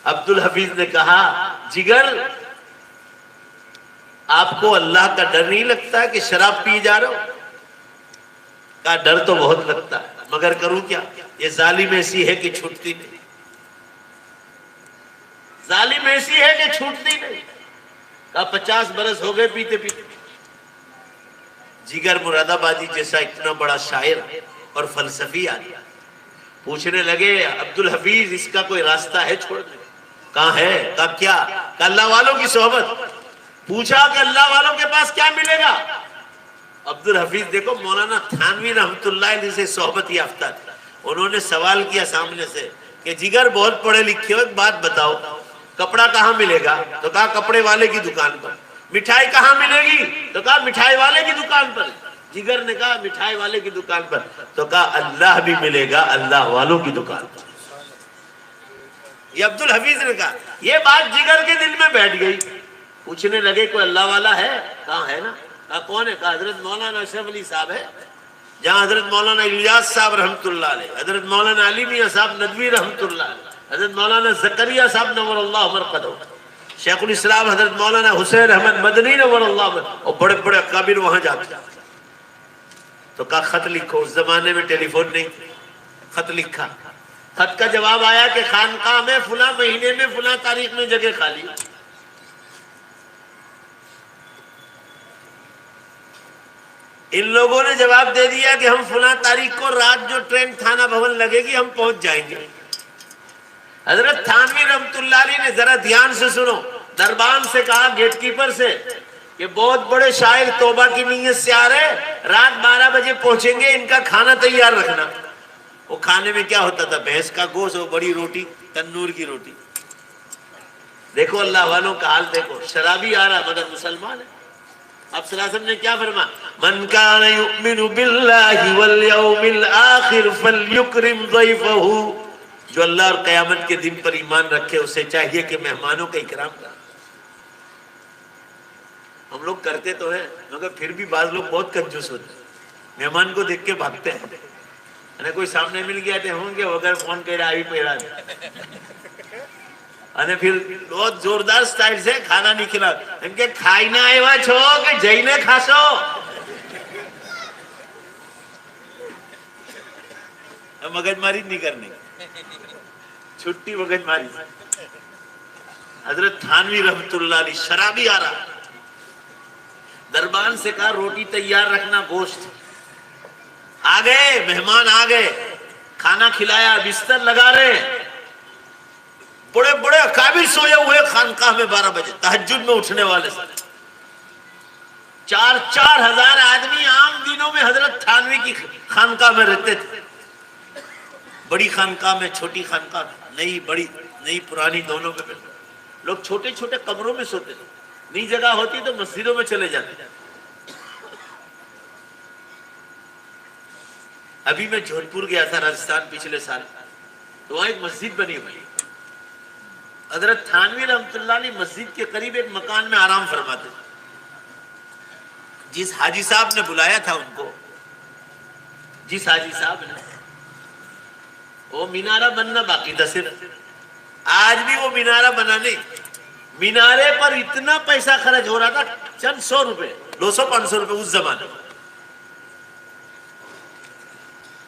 عبدالحفیظ نے کہا جگر آپ کو اللہ کا ڈر نہیں لگتا کہ شراب پی جا رہا ہو؟ کہا ڈر تو بہت لگتا ہے مگر کروں کیا، یہ ظالم ایسی ہے کہ چھوٹتی نہیں، ظالم ایسی ہے کہ چھوٹتی نہیں۔ کہا 50 برس ہو گئے پیتے پیتے۔ جگر مراد آبادی جیسا اتنا بڑا شاعر اور فلسفی آدمی پوچھنے لگے عبدالحفیظ اس کا کوئی راستہ ہے چھوڑنے؟ کہاں ہے؟ کہا کیا؟ کہا اللہ والوں کی صحبت۔ پوچھا کہ اللہ والوں کے پاس کیا ملے گا؟ عبد الحفیظ دیکھو مولانا تھانوی رحمۃ اللہ علیہ سے صحبت یافتہ تھا، انہوں نے سوال کیا سامنے سے کہ جگر بہت پڑھے لکھے ہو، ایک بات بتاؤ کپڑا کہاں ملے گا؟ تو کہا کپڑے والے کی دکان پر۔ مٹھائی کہاں ملے گی؟ تو کہا مٹھائی والے کی دکان پر۔ جگر نے کہا مٹھائی والے کی دکان پر۔ تو کہا اللہ بھی ملے گا اللہ والوں کی دکان پر۔ یہ عبد الحفیظ نے کہا، یہ بات جگر کے دل میں بیٹھ گئی۔ پوچھنے لگے کوئی اللہ والا ہے؟ کہاں ہے نا؟ کہا کون ہے؟ کہا حضرت مولانا اشرف علی صاحب ہے، جہاں حضرت مولانا الیاس صاحب رحمۃ اللہ علیہ، حضرت مولانا علی میاں صاحب ندوی رحمۃ اللہ علیہ، حضرت مولانا زکریہ صاحب نور اللہ مرقدہ، شیخ الاسلام حضرت مولانا حسین احمد مدنی نور اللہ، اور بڑے بڑے اکابر وہاں جاتے۔ تو کہا خط لکھو، اس زمانے میں ٹیلی فون نہیں، خط لکھا۔ خط کا جواب آیا کہ خانقاہ میں فلاں مہینے میں فلاں تاریخ میں جگہ خالی۔ ان لوگوں نے جواب دے دیا کہ ہم فلاں تاریخ کو رات جو ٹرین تھانہ بھون لگے گی ہم پہنچ جائیں گے۔ حضرت تھانوی رحمۃ اللہ علیہ نے ذرا دھیان سے سنو، دربان سے کہا گیٹ کیپر سے کہ بہت بڑے شاعر توبہ کی نیت سے آ رہے، رات 12 بجے پہنچیں گے، ان کا کھانا تیار رکھنا۔ وہ کھانے میں کیا ہوتا تھا؟ بھینس کا گوشت اور بڑی روٹی، تنور کی روٹی۔ دیکھو اللہ والوں کا حال دیکھو، شرابی آ رہا مگر مسلمان ہے۔ اب صلی اللہ علیہ وسلم نے کیا فرمایا؟ من کان یؤمن باللہ والیوم الآخر فلیکرم ضیفہ، جو اللہ اور قیامت کے دن پر ایمان رکھے اسے چاہیے کہ مہمانوں کا اکرام کرے۔ ہم لوگ کرتے تو ہیں مگر پھر بھی بعض لوگ بہت کنجوس ہوتے ہیں، مہمان کو دیکھ کے بھاگتے ہیں۔ انہیں کوئی سامنے مل گیا تو ہوں گے وغیر فون کہہ رہا ہی پہرا انہیں پھر بہت زوردار سٹائل سے کھانا نہیں کھلا، ان کے کھائی نہ آئے ہوا چھو کہ جئی نے کھاسو۔ مگج ماری نہیں کرنی، چھٹی مگج ماری۔ حضرت تھانوی رحمۃ اللہ علیہ شرابی آ رہا، دربان سے کہا روٹی تیار رکھنا، گوشت۔ آ گئے مہمان، آ گئے، کھانا کھلایا، بستر لگا رہے، بڑے بڑے اکابر سوئے ہوئے خانقاہ میں 12 بجے تہجد میں اٹھنے والے سے 4 ہزار آدمی عام دنوں میں حضرت تھانوی کی خانقاہ میں رہتے تھے۔ بڑی خانقاہ میں، چھوٹی خانقاہ، نئی بڑی، نئی پرانی دونوں میں لوگ چھوٹے چھوٹے کمروں میں سوتے تھے، نئی جگہ ہوتی تو مسجدوں میں چلے جاتے۔ ابھی میں جودھ پور گیا تھا راجستھان پچھلے سال، تو وہاں ایک مسجد بنی ہوئی، حضرت تھانوی رحمۃ اللہ علیہ مسجد کے قریب ایک مکان میں آرام فرماتے تھے۔ جس حاجی صاحب نے بلایا تھا ان کو، جس حاجی صاحب نے، وہ مینارہ بننا باقی تھا صرف، آج بھی وہ مینارہ بنا نہیں۔ مینارے پر اتنا پیسہ خرچ ہو رہا تھا، چند 100 روپے، 200-500 روپے اس زمانے میں،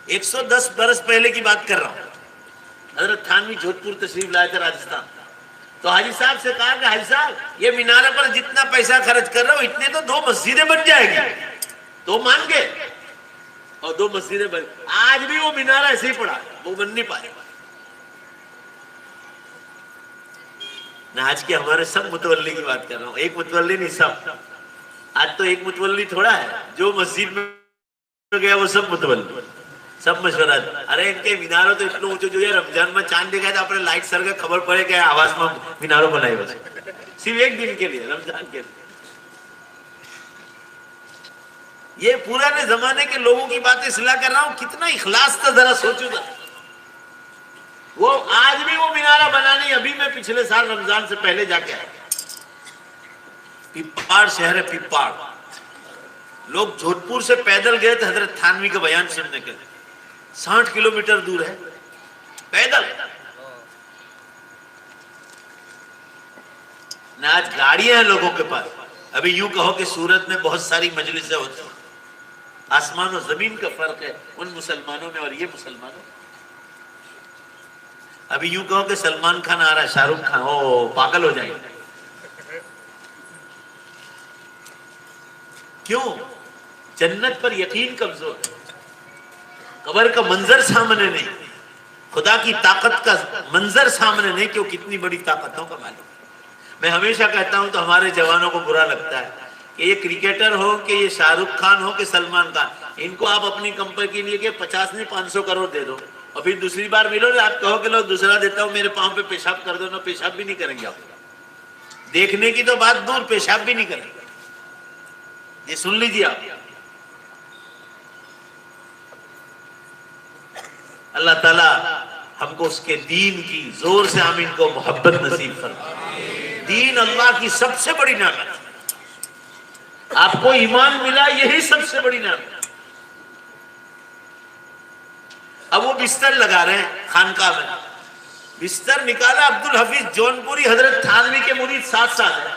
110 برس پہلے کی بات کر رہا ہوں۔ حضرت تھانوی جودھ پور تشریف لائے تھے راجستھان، تو حاجی صاحب سے کہا کہ حاجی صاحب یہ مینارے پر جتنا پیسہ خرچ کر رہا ہوں اتنے تو 2 مسجدیں بن جائے گی۔ تو مان گئے اور 2 مسجدیں بن، آج بھی وہ مینارہ ایسے ہی پڑا، وہ بن نہیں پائے۔ نہ آج کے ہمارے سب متولی کی بات کر رہا ہوں، ایک متولی نہیں سب، آج تو ایک متولی تھوڑا ہے، جو مسجد میں گیا وہ سب متولی، سب مشورہ۔ ارے ان کے میناروں تو اتنے اونچے، جو ہے رمضان میں چاند دیکھا تھا اپنے لائٹ سر کا خبر پڑے کہ آواز میں میناروں بنائے بس، صرف ایک دن کے لیے، رمضان کے لیے۔ یہ پرانے زمانے کے لوگوں کی باتیں اصلاح کر رہا ہوں، کتنا اخلاص تھا ذرا سوچو ذرا۔ وہ آج بھی وہ مینارہ بنا نہیں۔ ابھی میں پچھلے سال رمضان سے پہلے جا کے آیا، پپاڑ شہر ہے، پپاڑ، لوگ جودھ پور سے پیدل گئے تھے حضرت تھانوی کا بیان سننے کے لیے، 60 کلومیٹر دور ہے پیدل۔ نہ آج گاڑیاں ہیں لوگوں کے پاس۔ ابھی یوں کہو کہ سورت میں بہت ساری مجلسیں ہوتی ہیں، آسمان و زمین کا فرق ہے ان مسلمانوں میں اور یہ مسلمانوں میں۔ ابھی یوں کہو کہ سلمان خان آ رہا ہے، شاہ رخ خان، او پاگل ہو جائیں گے۔ کیوں؟ جنت پر یقین کمزور ہے، قبر کا منظر سامنے نہیں، خدا کی طاقت کا منظر سامنے نہیں کہ وہ کتنی بڑی طاقتوں کا مالک. میں ہمیشہ کہتا ہوں تو ہمارے جوانوں کو برا لگتا ہے کہ یہ کرکٹر ہو کہ یہ شاہ رخ خان ہو کہ سلمان خان، ان کو آپ اپنی کمپنی کے لیے کہ 50 نہیں 500 کروڑ دے دو اور پھر دوسری بار ملو نا آپ کہو کہ لو دوسرا دیتا ہوں میرے پاؤں پہ پیشاب کر دو نا، پیشاب بھی نہیں کریں گے آپ، دیکھنے کی تو بات دور پیشاب بھی نہیں کریں گے. یہ سن لیجیے آپ. اللہ تعالیٰ ہم کو اس کے دین کی زور سے آمین کو محبت نصیب فرمائے. دین اللہ کی سب سے بڑی نعمت ہے. آپ کو ایمان ملا یہی سب سے بڑی نعمت. اب وہ بستر لگا رہے ہیں خانقاہ میں، بستر نکالا عبد الحفیظ جونپوری حضرت تھانوی کے مرید ساتھ ساتھ ہیں،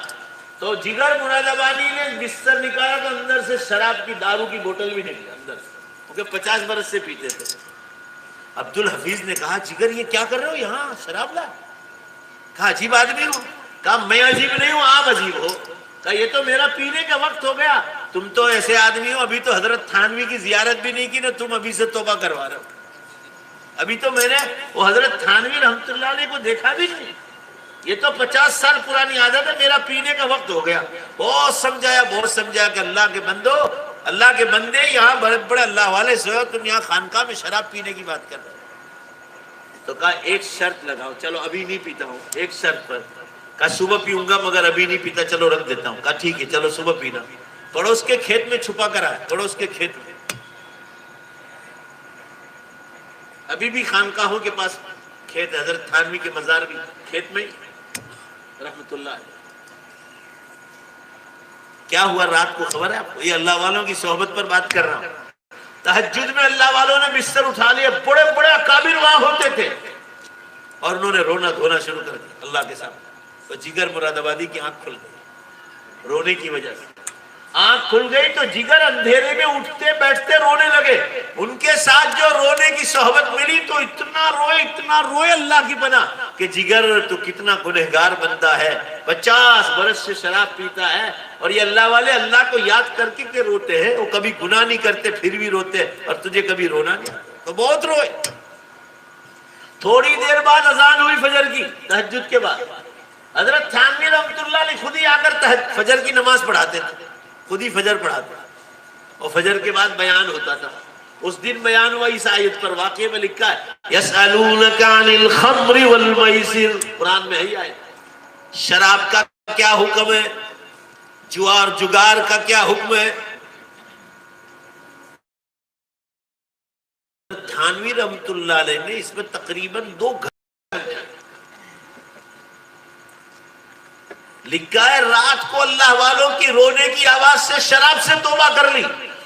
تو جگر مراد آبادی نے بستر نکالا تو اندر سے شراب کی دارو کی بوتل بھی نکلی اندر سے، کیونکہ 50 برس سے پیتے تھے. عبد الحفیظ نے کہا جگر یہ کیا کر رہے ہو یہاں شراب لا؟ کہا عجیب آدمی ہو. کہا میں عجیب نہیں ہوں آپ عجیب ہو. کہا یہ تو میرا پینے کا وقت ہو گیا، تم تو ایسے آدمی ہو ابھی تو حضرت تھانوی کی زیارت بھی نہیں کی نا تم ابھی سے توبہ کروا رہے ہو. ابھی تو میں نے وہ حضرت تھانوی رحمت اللہ علیہ کو دیکھا بھی نہیں، یہ تو 50 سال پرانی عادت ہے، میرا پینے کا وقت ہو گیا. بہت سمجھایا کہ اللہ کے بندو، اللہ کے بندے، یہاں بڑے بڑے اللہ والے سے ہو، تم یہاں خانقاہ میں شراب پینے کی بات کر رہے ہو. تو کہا ایک شرط لگاؤ، چلو ابھی نہیں پیتا ہوں ایک شرط پر. کہا صبح پیوں گا مگر ابھی نہیں پیتا، چلو رکھ دیتا ہوں. کہا ٹھیک ہے چلو صبح پینا. پڑوس کے کھیت میں چھپا کر آیا، پڑوس کے کھیت میں، ابھی بھی خانقاہوں کے پاس کھیت، حضرت تھانوی کے مزار بھی کھیت میں ہی رحمت اللہ علیہ. کیا ہوا رات کو خبر ہے آپ کو؟ یہ اللہ والوں کی صحبت پر بات کر رہا ہوں. تہجد میں اللہ والوں نے بستر اٹھا لیا، بڑے بڑے اکابر وہاں ہوتے تھے، اور انہوں نے رونا دھونا شروع کر دیا اللہ کے سامنے. تو جگر مراد آبادی کی آنکھ کھل گئی رونے کی وجہ سے. آنکھ کھل گئی تو جگر اندھیرے میں اٹھتے بیٹھتے رونے لگے. ان کے ساتھ جو رونے کی صحبت ملی تو اتنا روئے اللہ کی پناہ کہ جگر تو کتنا گنہگار بندہ ہے، 50 برس سے شراب پیتا ہے، اور یہ اللہ والے اللہ کو یاد کر کے روتے ہیں. وہ کبھی گناہ نہیں کرتے پھر بھی روتے، اور تجھے کبھی رونا نہیں تو بہت روئے. تھوڑی دیر بعد اذان ہوئی فجر کی، تہجد کے بعد. حضرت تھانوی رحمت اللہ علیہ خود ہی آ کر فجر کی نماز پڑھاتے تھے، خود ہی فجر پڑھاتے، اور فجر کے بعد بیان ہوتا تھا. اس دن بیان ہوا اس آیت پر، واقعے میں لکھا ہے یسألونک عن الخمر والمیسر، قرآن میں ہے یہ آیت. شراب کا کیا حکم ہے، جوار جگار کا کیا حکم ہے. تھانوی رحمت اللہ علیہ نے اس میں تقریباً 2 گھنٹے لکھا ہے. رات کو اللہ والوں کی رونے کی آواز سے شراب سے توبہ کر لی،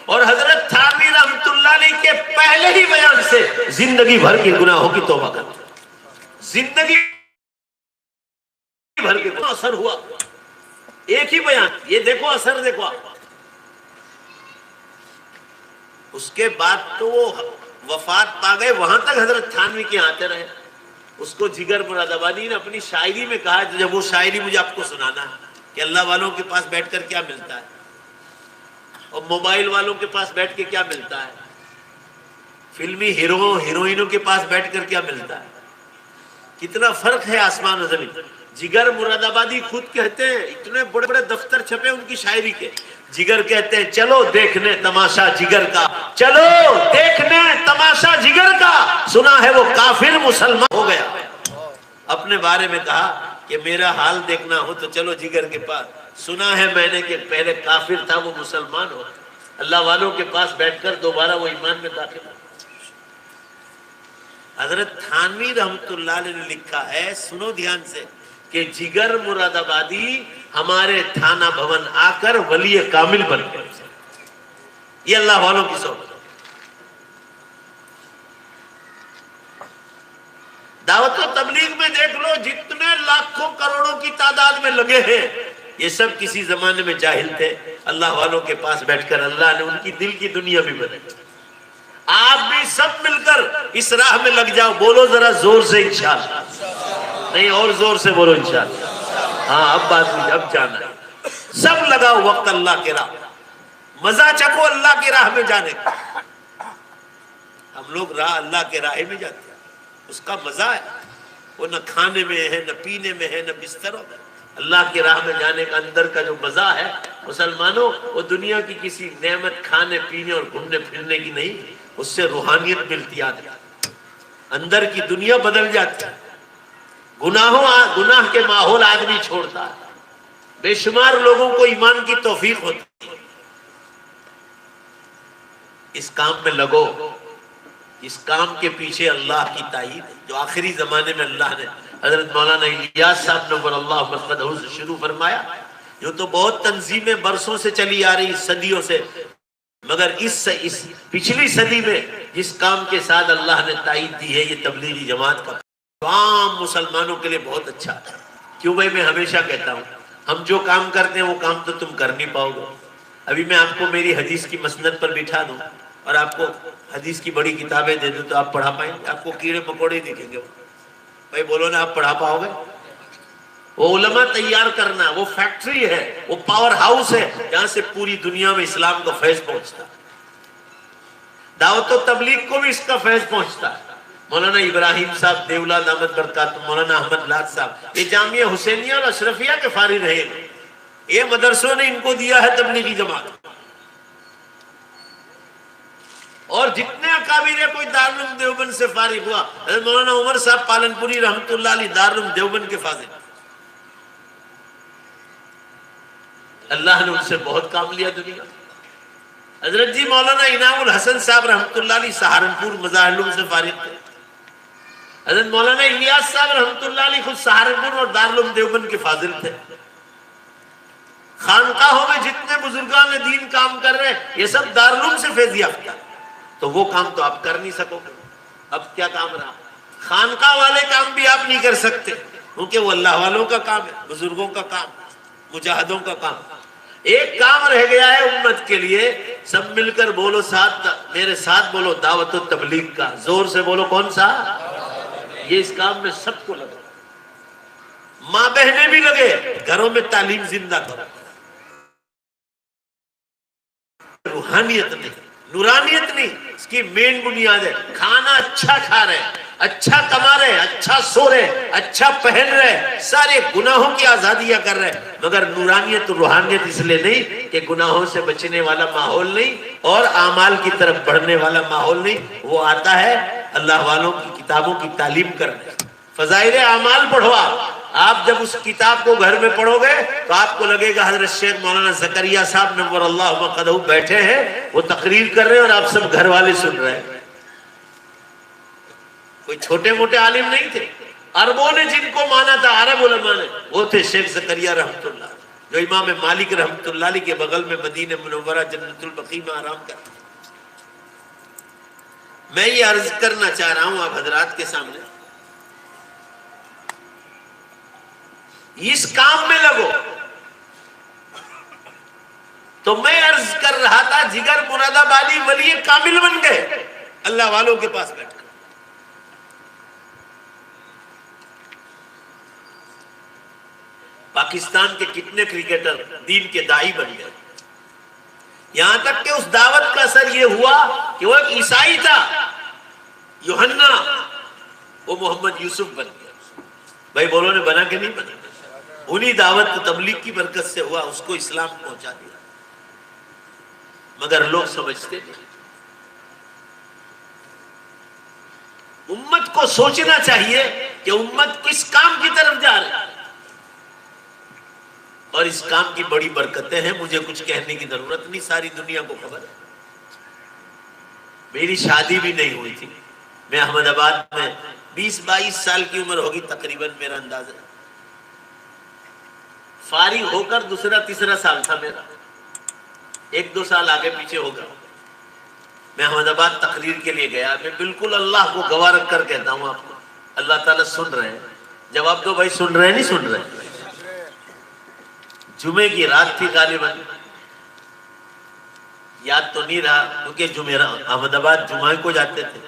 اور حضرت تھانوی رحمت اللہ علیہ کے پہلے ہی بیان سے زندگی بھر کے گناہوں کی توبہ کر لی. زندگی بھر کے گناہ اثر ہوا، ایک ہی بیان، یہ دیکھو اثر دیکھو آپ. اس کے بعد تو وہ وفات پا گئے، وہاں تک حضرت تھانوی کے آتے رہے. اس کو جگر مراد آبادی نے اپنی شاعری میں کہا، جب وہ شاعری مجھے آپ کو سنانا ہے کہ اللہ والوں کے پاس بیٹھ کر کیا ملتا ہے اور موبائل والوں کے پاس بیٹھ کے کیا ملتا ہے، فلمی ہیرو ہیروئنوں کے پاس بیٹھ کر کیا ملتا ہے، کتنا فرق ہے آسمان و زمین. جگر مراد آبادی خود کہتے ہیں، اتنے بڑے بڑے دفتر چھپے ان کی شاعری کے، جگر کہتے ہیں چلو دیکھنے تماشا جگر کا، چلو دیکھنے تماشا جگر کا، سنا ہے وہ کافر مسلمان ہو گیا. اپنے بارے میں کہا کہ میرا حال دیکھنا ہو تو چلو جگر کے پاس، سنا ہے میں نے کہ پہلے کافر تھا وہ مسلمان ہو. اللہ والوں کے پاس بیٹھ کر دوبارہ وہ ایمان میں داخل ہو. حضرت تھانوی رحمت اللہ علیہ نے لکھا ہے، سنو دھیان سے، کہ جگر مراد آبادی ہمارے تھانہ بھون آ کر ولی کامل بن گئے. یہ اللہ والوں کی صحبت. دعوت و تبلیغ میں دیکھ لو جتنے لاکھوں کروڑوں کی تعداد میں لگے ہیں، یہ سب کسی زمانے میں جاہل تھے. اللہ والوں کے پاس بیٹھ کر اللہ نے ان کی دل کی دنیا بھی بنائی. آپ بھی سب مل کر اس راہ میں لگ جاؤ. بولو ذرا زور سے انشاءاللہ. نہیں اور زور سے بولو انشاءاللہ. ہاں اب بات مجھے اب جانا ہے. سب لگاؤ وقت اللہ کے راہ، مزہ چکو اللہ کی راہ میں جانے کا. ہم لوگ راہ اللہ کے راہ میں جاتے ہیں. اس کا مزہ ہے، وہ نہ کھانے میں ہے، نہ پینے میں ہے، نہ بستروں میں۔ اللہ کی راہ میں جانے کا اندر کا جو مزہ ہے مسلمانوں، وہ دنیا کی کسی نعمت کھانے پینے اور گھومنے پھرنے کی نہیں، اس سے روحانیت ملتی آتی، اندر کی دنیا بدل جاتی ہے۔ گناہ کے ماحول آدمی چھوڑتا ہے، بے شمار لوگوں کو ایمان کی توفیق ہوتی ہے۔ اس کام میں لگو، اس کام کے پیچھے اللہ کی تائید ہے، جو آخری زمانے میں اللہ نے حضرت مولانا الیاس صاحب نور اللہ مرقدہ سے شروع فرمایا۔ جو تو بہت تنظیمیں برسوں سے چلی آ رہی، صدیوں سے، مگر اس پچھلی صدی میں جس کام کے ساتھ اللہ نے تائید دی ہے، یہ تبلیغی جماعت کا عام مسلمانوں کے لیے بہت اچھا ہے۔ کیوں بھائی، میں ہمیشہ کہتا ہوں ہم جو کام کرتے ہیں وہ کام تو تم کر نہیں پاؤ گے۔ ابھی میں آپ کو میری حدیث کی مسند پر بٹھا دوں اور آپ کو حدیث کی بڑی کتابیں دے دوں تو آپ پڑھا پائیں گے؟ آپ کو کیڑے مکوڑے دکھیں گے؟ بھائی بولو نا، آپ پڑھا پاؤ گے؟ وہ علماء تیار کرنا، وہ فیکٹری ہے، وہ پاور ہاؤس ہے جہاں سے پوری دنیا میں اسلام کا فیض پہنچتا ہے۔ دعوت و تبلیغ کو بھی اس کا فیض پہنچتا ہے۔ مولانا ابراہیم صاحب دیولا دامت برکات، مولانا احمد لاد صاحب، یہ جامعہ حسینیہ اور اشرفیہ کے فارغ رہے، یہ مدرسوں نے ان کو دیا ہے تبلیغی جماعت۔ اور جتنے اکابر، کوئی دارالعلوم دیوبند سے فارغ ہوا، حضرت مولانا عمر صاحب پالنپوری رحمۃ اللہ علیہ دارالعلوم دیوبند کے فاضل، اللہ نے ان سے بہت کام لیا دنیا۔ حضرت جی مولانا انعام الحسن صاحب رحمۃ اللہ علیہ سہارنپور مظاہر العلوم سے فارغ تھے۔ حضرت مولانا الیاس صاحب رحمۃ اللہ علیہ خود سہارنپور اور دارالعلوم دیوبند کے فاضل تھے۔ خانقاہوں میں جتنے بزرگان دین کام کر رہے ہیں یہ سب دارالعلوم سے فیض یافتہ، تو وہ کام تو آپ کر نہیں سکو گے۔ اب کیا کام رہا؟ خانقاہ والے کام بھی آپ نہیں کر سکتے کیونکہ وہ اللہ والوں کا کام ہے، بزرگوں کا کام، مجاہدوں کا کام۔ ایک کام رہ گیا ہے امت کے لیے، سب مل کر بولو، ساتھ میرے ساتھ بولو، دعوت و تبلیغ کا۔ زور سے بولو، کون سا؟ یہ اس کام میں سب کو لگے، ماں بہنیں بھی لگے، گھروں میں تعلیم زندہ کرو۔ روحانیت نہیں، نورانیت نہیں، اس کی مین بنیاد ہے کھانا اچھا کھا رہے، اچھا کما رہے، اچھا سو رہے، اچھا پہن رہے، سارے گناہوں کی آزادیاں کر رہے، مگر نورانیت اور روحانیت اس لیے نہیں کہ گناہوں سے بچنے والا ماحول نہیں اور اعمال کی طرف بڑھنے والا ماحول نہیں، وہ آتا ہے اللہ والوں کی کتابوں کی تعلیم کرنے۔ فضائل اعمال پڑھو آپ جب اس کتاب کو گھر میں پڑھو گے تو آپ کو لگے گا حضرت شیخ مولانا زکریا صاحب نور اللہ مقدہ بیٹھے ہیں، وہ تقریر کر رہے ہیں اور آپ سب گھر والے سن رہے ہیں۔ کوئی چھوٹے موٹے عالم نہیں تھے، عربوں نے جن کو مانا تھا، عرب علماء نے، وہ تھے شیخ زکریا رحمۃ اللہ، جو امام مالک رحمۃ اللہ علیہ کے بغل میں مدینہ منورہ جنت البقیع میں آرام کرتے۔ میں یہ عرض کرنا چاہ رہا ہوں آپ حضرات کے سامنے، اس کام میں لگو۔ تو میں عرض کر رہا تھا جگر مراد آبادی ولی کامل بن گئے اللہ والوں کے پاس بیٹھ کر۔ پاکستان کے کتنے کرکٹر دین کے داعی بن گئے، یہاں تک کہ اس دعوت کا اثر یہ ہوا کہ وہ ایک عیسائی تھا یوحنا، وہ محمد یوسف بن گیا۔ بھائی بولو نے بنا کہ نہیں بنا؟ انہی دعوت تبلیغ کی برکت سے ہوا، اس کو اسلام پہنچا دیا، مگر لوگ سمجھتے نہیں۔ امت کو سوچنا چاہیے کہ امت کس کام کی طرف جا رہی ہے، اور اس کام کی بڑی برکتیں ہیں، مجھے کچھ کہنے کی ضرورت نہیں، ساری دنیا کو خبر ہے۔ میری شادی بھی نہیں ہوئی تھی، میں احمد آباد میں 20-22 سال کی عمر ہوگی تقریباً، میرا اندازہ فارغ ہو کر دوسرا تیسرا سال تھا میرا، 1-2 سال آگے پیچھے ہوگا۔ میں احمد آباد تقریر کے لیے گیا، میں بالکل اللہ کو گواہ رکھ کر کہتا ہوں آپ کو، اللہ تعالیٰ سن رہے ہیں، جواب دو بھائی، سن رہے ہیں نہیں سن رہے؟ جمعے کی رات تھی غالباً، یاد تو نہیں رہا، کیونکہ احمد آباد جمعہ کو جاتے تھے،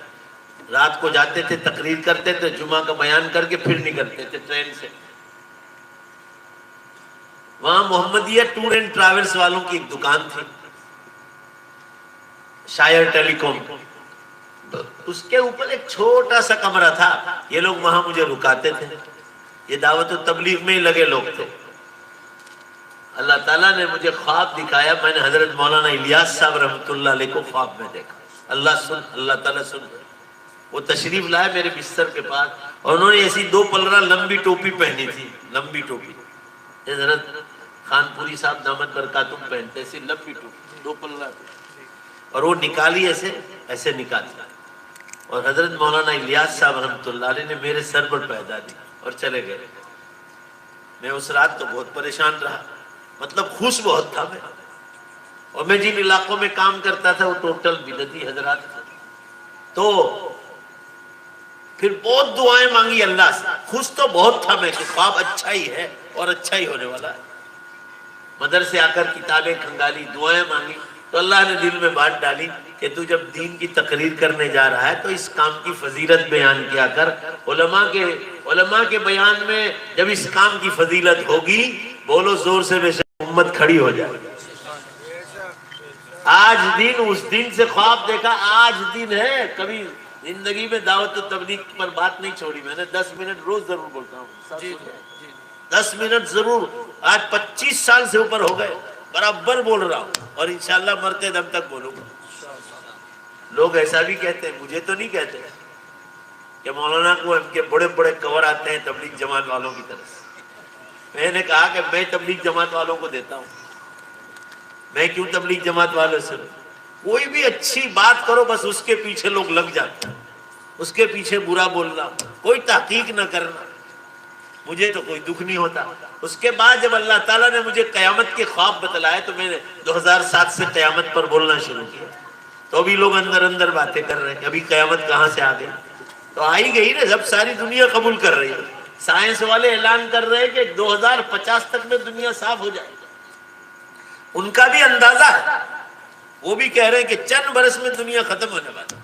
رات کو جاتے تھے، تقریر کرتے تھے، جمعہ کا بیان کر کے پھر نکلتے تھے ٹرین سے۔ وہاں محمدیہ ٹور اینڈ ٹریولز والوں کی ایک دکان تھی، شاعر ٹیلی کام، تو اس کے اوپر ایک چھوٹا سا کمرہ تھا، یہ لوگ وہاں مجھے رکاتے تھے، یہ دعوت و تبلیغ میں ہی لگے لوگ تھے۔ اللہ تعالیٰ نے مجھے خواب دکھایا، میں نے حضرت مولانا الیاس صاحب رحمۃ اللہ علیہ کو خواب میں دیکھا۔ اللہ تعالیٰ سن، وہ تشریف لائے میرے بستر کے پاس، اور انہوں نے ایسی 2 پلڑا لمبی ٹوپی پہنی تھی، لمبی ٹوپی، حضرت خان پوری صاحب دامت برکاتہم پہنتے، ایسی لمبی ٹوپی 2 پلڑا، اور وہ نکالی ایسے نکالی، اور حضرت مولانا الیاس صاحب رحمۃ اللہ علیہ نے میرے سر پر پیدا دی اور چلے گئے۔ میں اس رات تو بہت پریشان رہا، مطلب خوش بہت تھا میں، اور میں جن علاقوں میں کام کرتا تھا وہ ٹوٹل بدعتی حضرات تھے، تو پھر بہت دعائیں مانگی اللہ سے، خوش تو بہت تھا میں کہ خواب اچھا ہی ہے اور اچھا ہی ہونے والا ہے۔ مدرسے آ کر کتابیں کھنگالی، دعائیں مانگی، تو اللہ نے دل میں بات ڈالی کہ تو جب دین کی تقریر کرنے جا رہا ہے تو اس کام کی فضیلت بیان کیا کر۔ علماء کے بیان میں جب اس کام کی فضیلت ہوگی، بولو زور سے، بے شک امت کھڑی ہو جائے۔ آج دن اس دن سے خواب دیکھا، آج دن ہے، کبھی زندگی میں دعوت و تبلیغ پر بات نہیں چھوڑی میں نے، 10 منٹ روز ضرور بولتا ہوں، 10 منٹ ضرور، آج 25 سال سے اوپر ہو گئے، برابر بول رہا ہوں، اور انشاءاللہ مرتے دم تک بولوں گا۔ لوگ ایسا بھی کہتے ہیں، مجھے تو نہیں کہتے کہ مولانا کو ان کے بڑے بڑے کور آتے ہیں تبلیغ جماعت والوں کی طرف سے۔ میں نے کہا کہ میں تبلیغ جماعت والوں کو دیتا ہوں، میں کیوں تبلیغ جماعت والوں سے؟ کوئی بھی اچھی بات کرو بس اس کے پیچھے لوگ لگ جاتے ہیں، اس کے پیچھے برا بولنا، کوئی تحقیق نہ کرنا، مجھے تو کوئی دکھ نہیں ہوتا۔ اس کے بعد جب اللہ تعالیٰ نے مجھے قیامت کے خواب بتلائے تو میں نے 2007 سے قیامت پر بولنا شروع کیا، تو ابھی لوگ اندر اندر باتیں کر رہے ہیں کہ ابھی قیامت کہاں سے آ گئی، تو آئی گئی نا، جب ساری دنیا قبول کر رہی ہے۔ سائنس والے اعلان کر رہے ہیں کہ 2050 تک میں دنیا صاف ہو جائے، ان کا بھی اندازہ ہے، وہ بھی کہہ رہے ہیں کہ چند برس میں دنیا ختم ہونے والی۔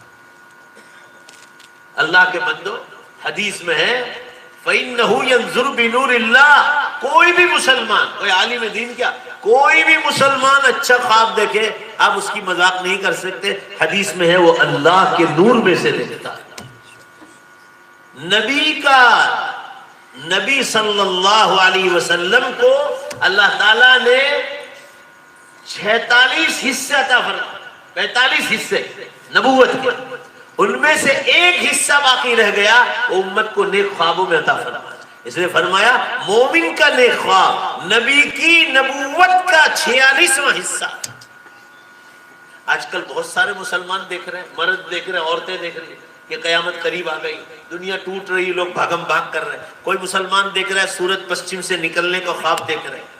اللہ کے بندو، حدیث میں ہے فَإِنَّهُ يَنْظُرُ بِنُورِ اللَّهِ، کوئی بھی مسلمان، کوئی عالم دین کیا، کوئی بھی مسلمان اچھا خواب دیکھے، آپ اس کی مذاق نہیں کر سکتے، حدیث میں ہے وہ اللہ کے نور میں سے دیکھتا ہے۔ نبی صلی اللہ علیہ وسلم کو اللہ تعالیٰ نے 46 حصے عطا فرمائے، 45 حصے نبوت کے، ان میں سے ایک حصہ باقی رہ گیا، وہ امت کو نیک خوابوں میں عطا فرمایا۔ اس نے فرمایا مومن کا نیک خواب نبی کی نبوت کا 46واں حصہ۔ آج کل بہت سارے مسلمان دیکھ رہے ہیں، مرد دیکھ رہے ہیں، عورتیں دیکھ رہی ہیں کہ قیامت قریب آ گئی، دنیا ٹوٹ رہی، لوگ بھاگم بھاگ کر رہے ہیں۔ کوئی مسلمان دیکھ رہا ہے سورج پشچم سے نکلنے کا خواب دیکھ رہے ہیں۔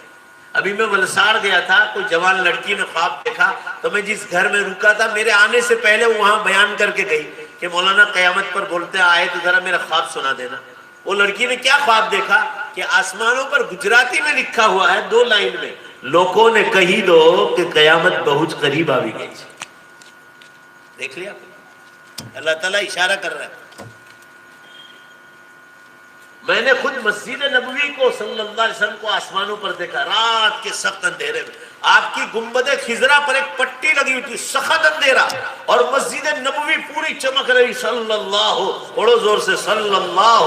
ابھی میں ولسار گیا تھا، کوئی جوان لڑکی نے خواب دیکھا، تو میں جس گھر میں رکا تھا میرے آنے سے پہلے وہاں بیان کر کے گئی کہ مولانا قیامت پر بولتے آئے تو ذرا میرا خواب سنا دینا۔ وہ لڑکی نے کیا خواب دیکھا کہ آسمانوں پر گجراتی میں لکھا ہوا ہے 2 لائن میں، لوگوں نے کہی دو کہ قیامت بہت قریب آ گئی۔ دیکھ لیا، اللہ تعالیٰ اشارہ کر رہا ہے۔ میں نے خود مسجد نبوی کو صلی اللہ علیہ وسلم کو آسمانوں پر دیکھا، رات کے سخت اندھیرے میں، آپ کی گنبد خضرا پر ایک پٹی لگی ہوئی تھی، سخت اندھیرا، اور مسجد نبوی پوری چمک رہی، صلی اللہ، بڑو زور سے صلی اللہ،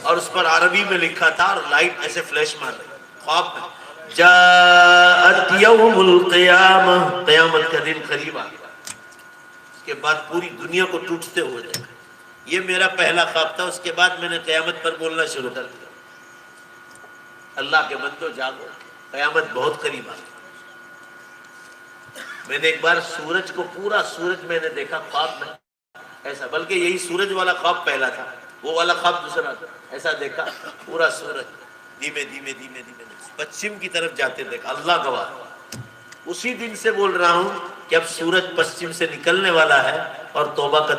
اور اس پر عربی میں لکھا تھا، اور لائٹ ایسے فلیش مار رہی خواب میں، جاءت یوم القیامہ، قیامت کا دن قریب آ گیا۔ اس کے بعد پوری دنیا کو ٹوٹتے ہوئے دیکھا۔ یہ میرا پہلا خواب تھا، اس کے بعد میں نے قیامت پر بولنا شروع کر دیا۔ اللہ کے بندو جاگو، قیامت بہت قریب آ گئی۔ میں نے ایک بار سورج کو، پورا سورج میں نے دیکھا خواب میں ایسا، بلکہ یہی سورج والا خواب پہلا تھا، وہ والا خواب دوسرا تھا، ایسا دیکھا پورا سورج دھیمے دھیمے دھیمے دھیمے پچھم کی طرف جاتے دیکھا، اللہ گواہ۔ اسی دن سے بول رہا ہوں کہ اب سورج پچھم سے نکلنے والا ہے اور توبہ کا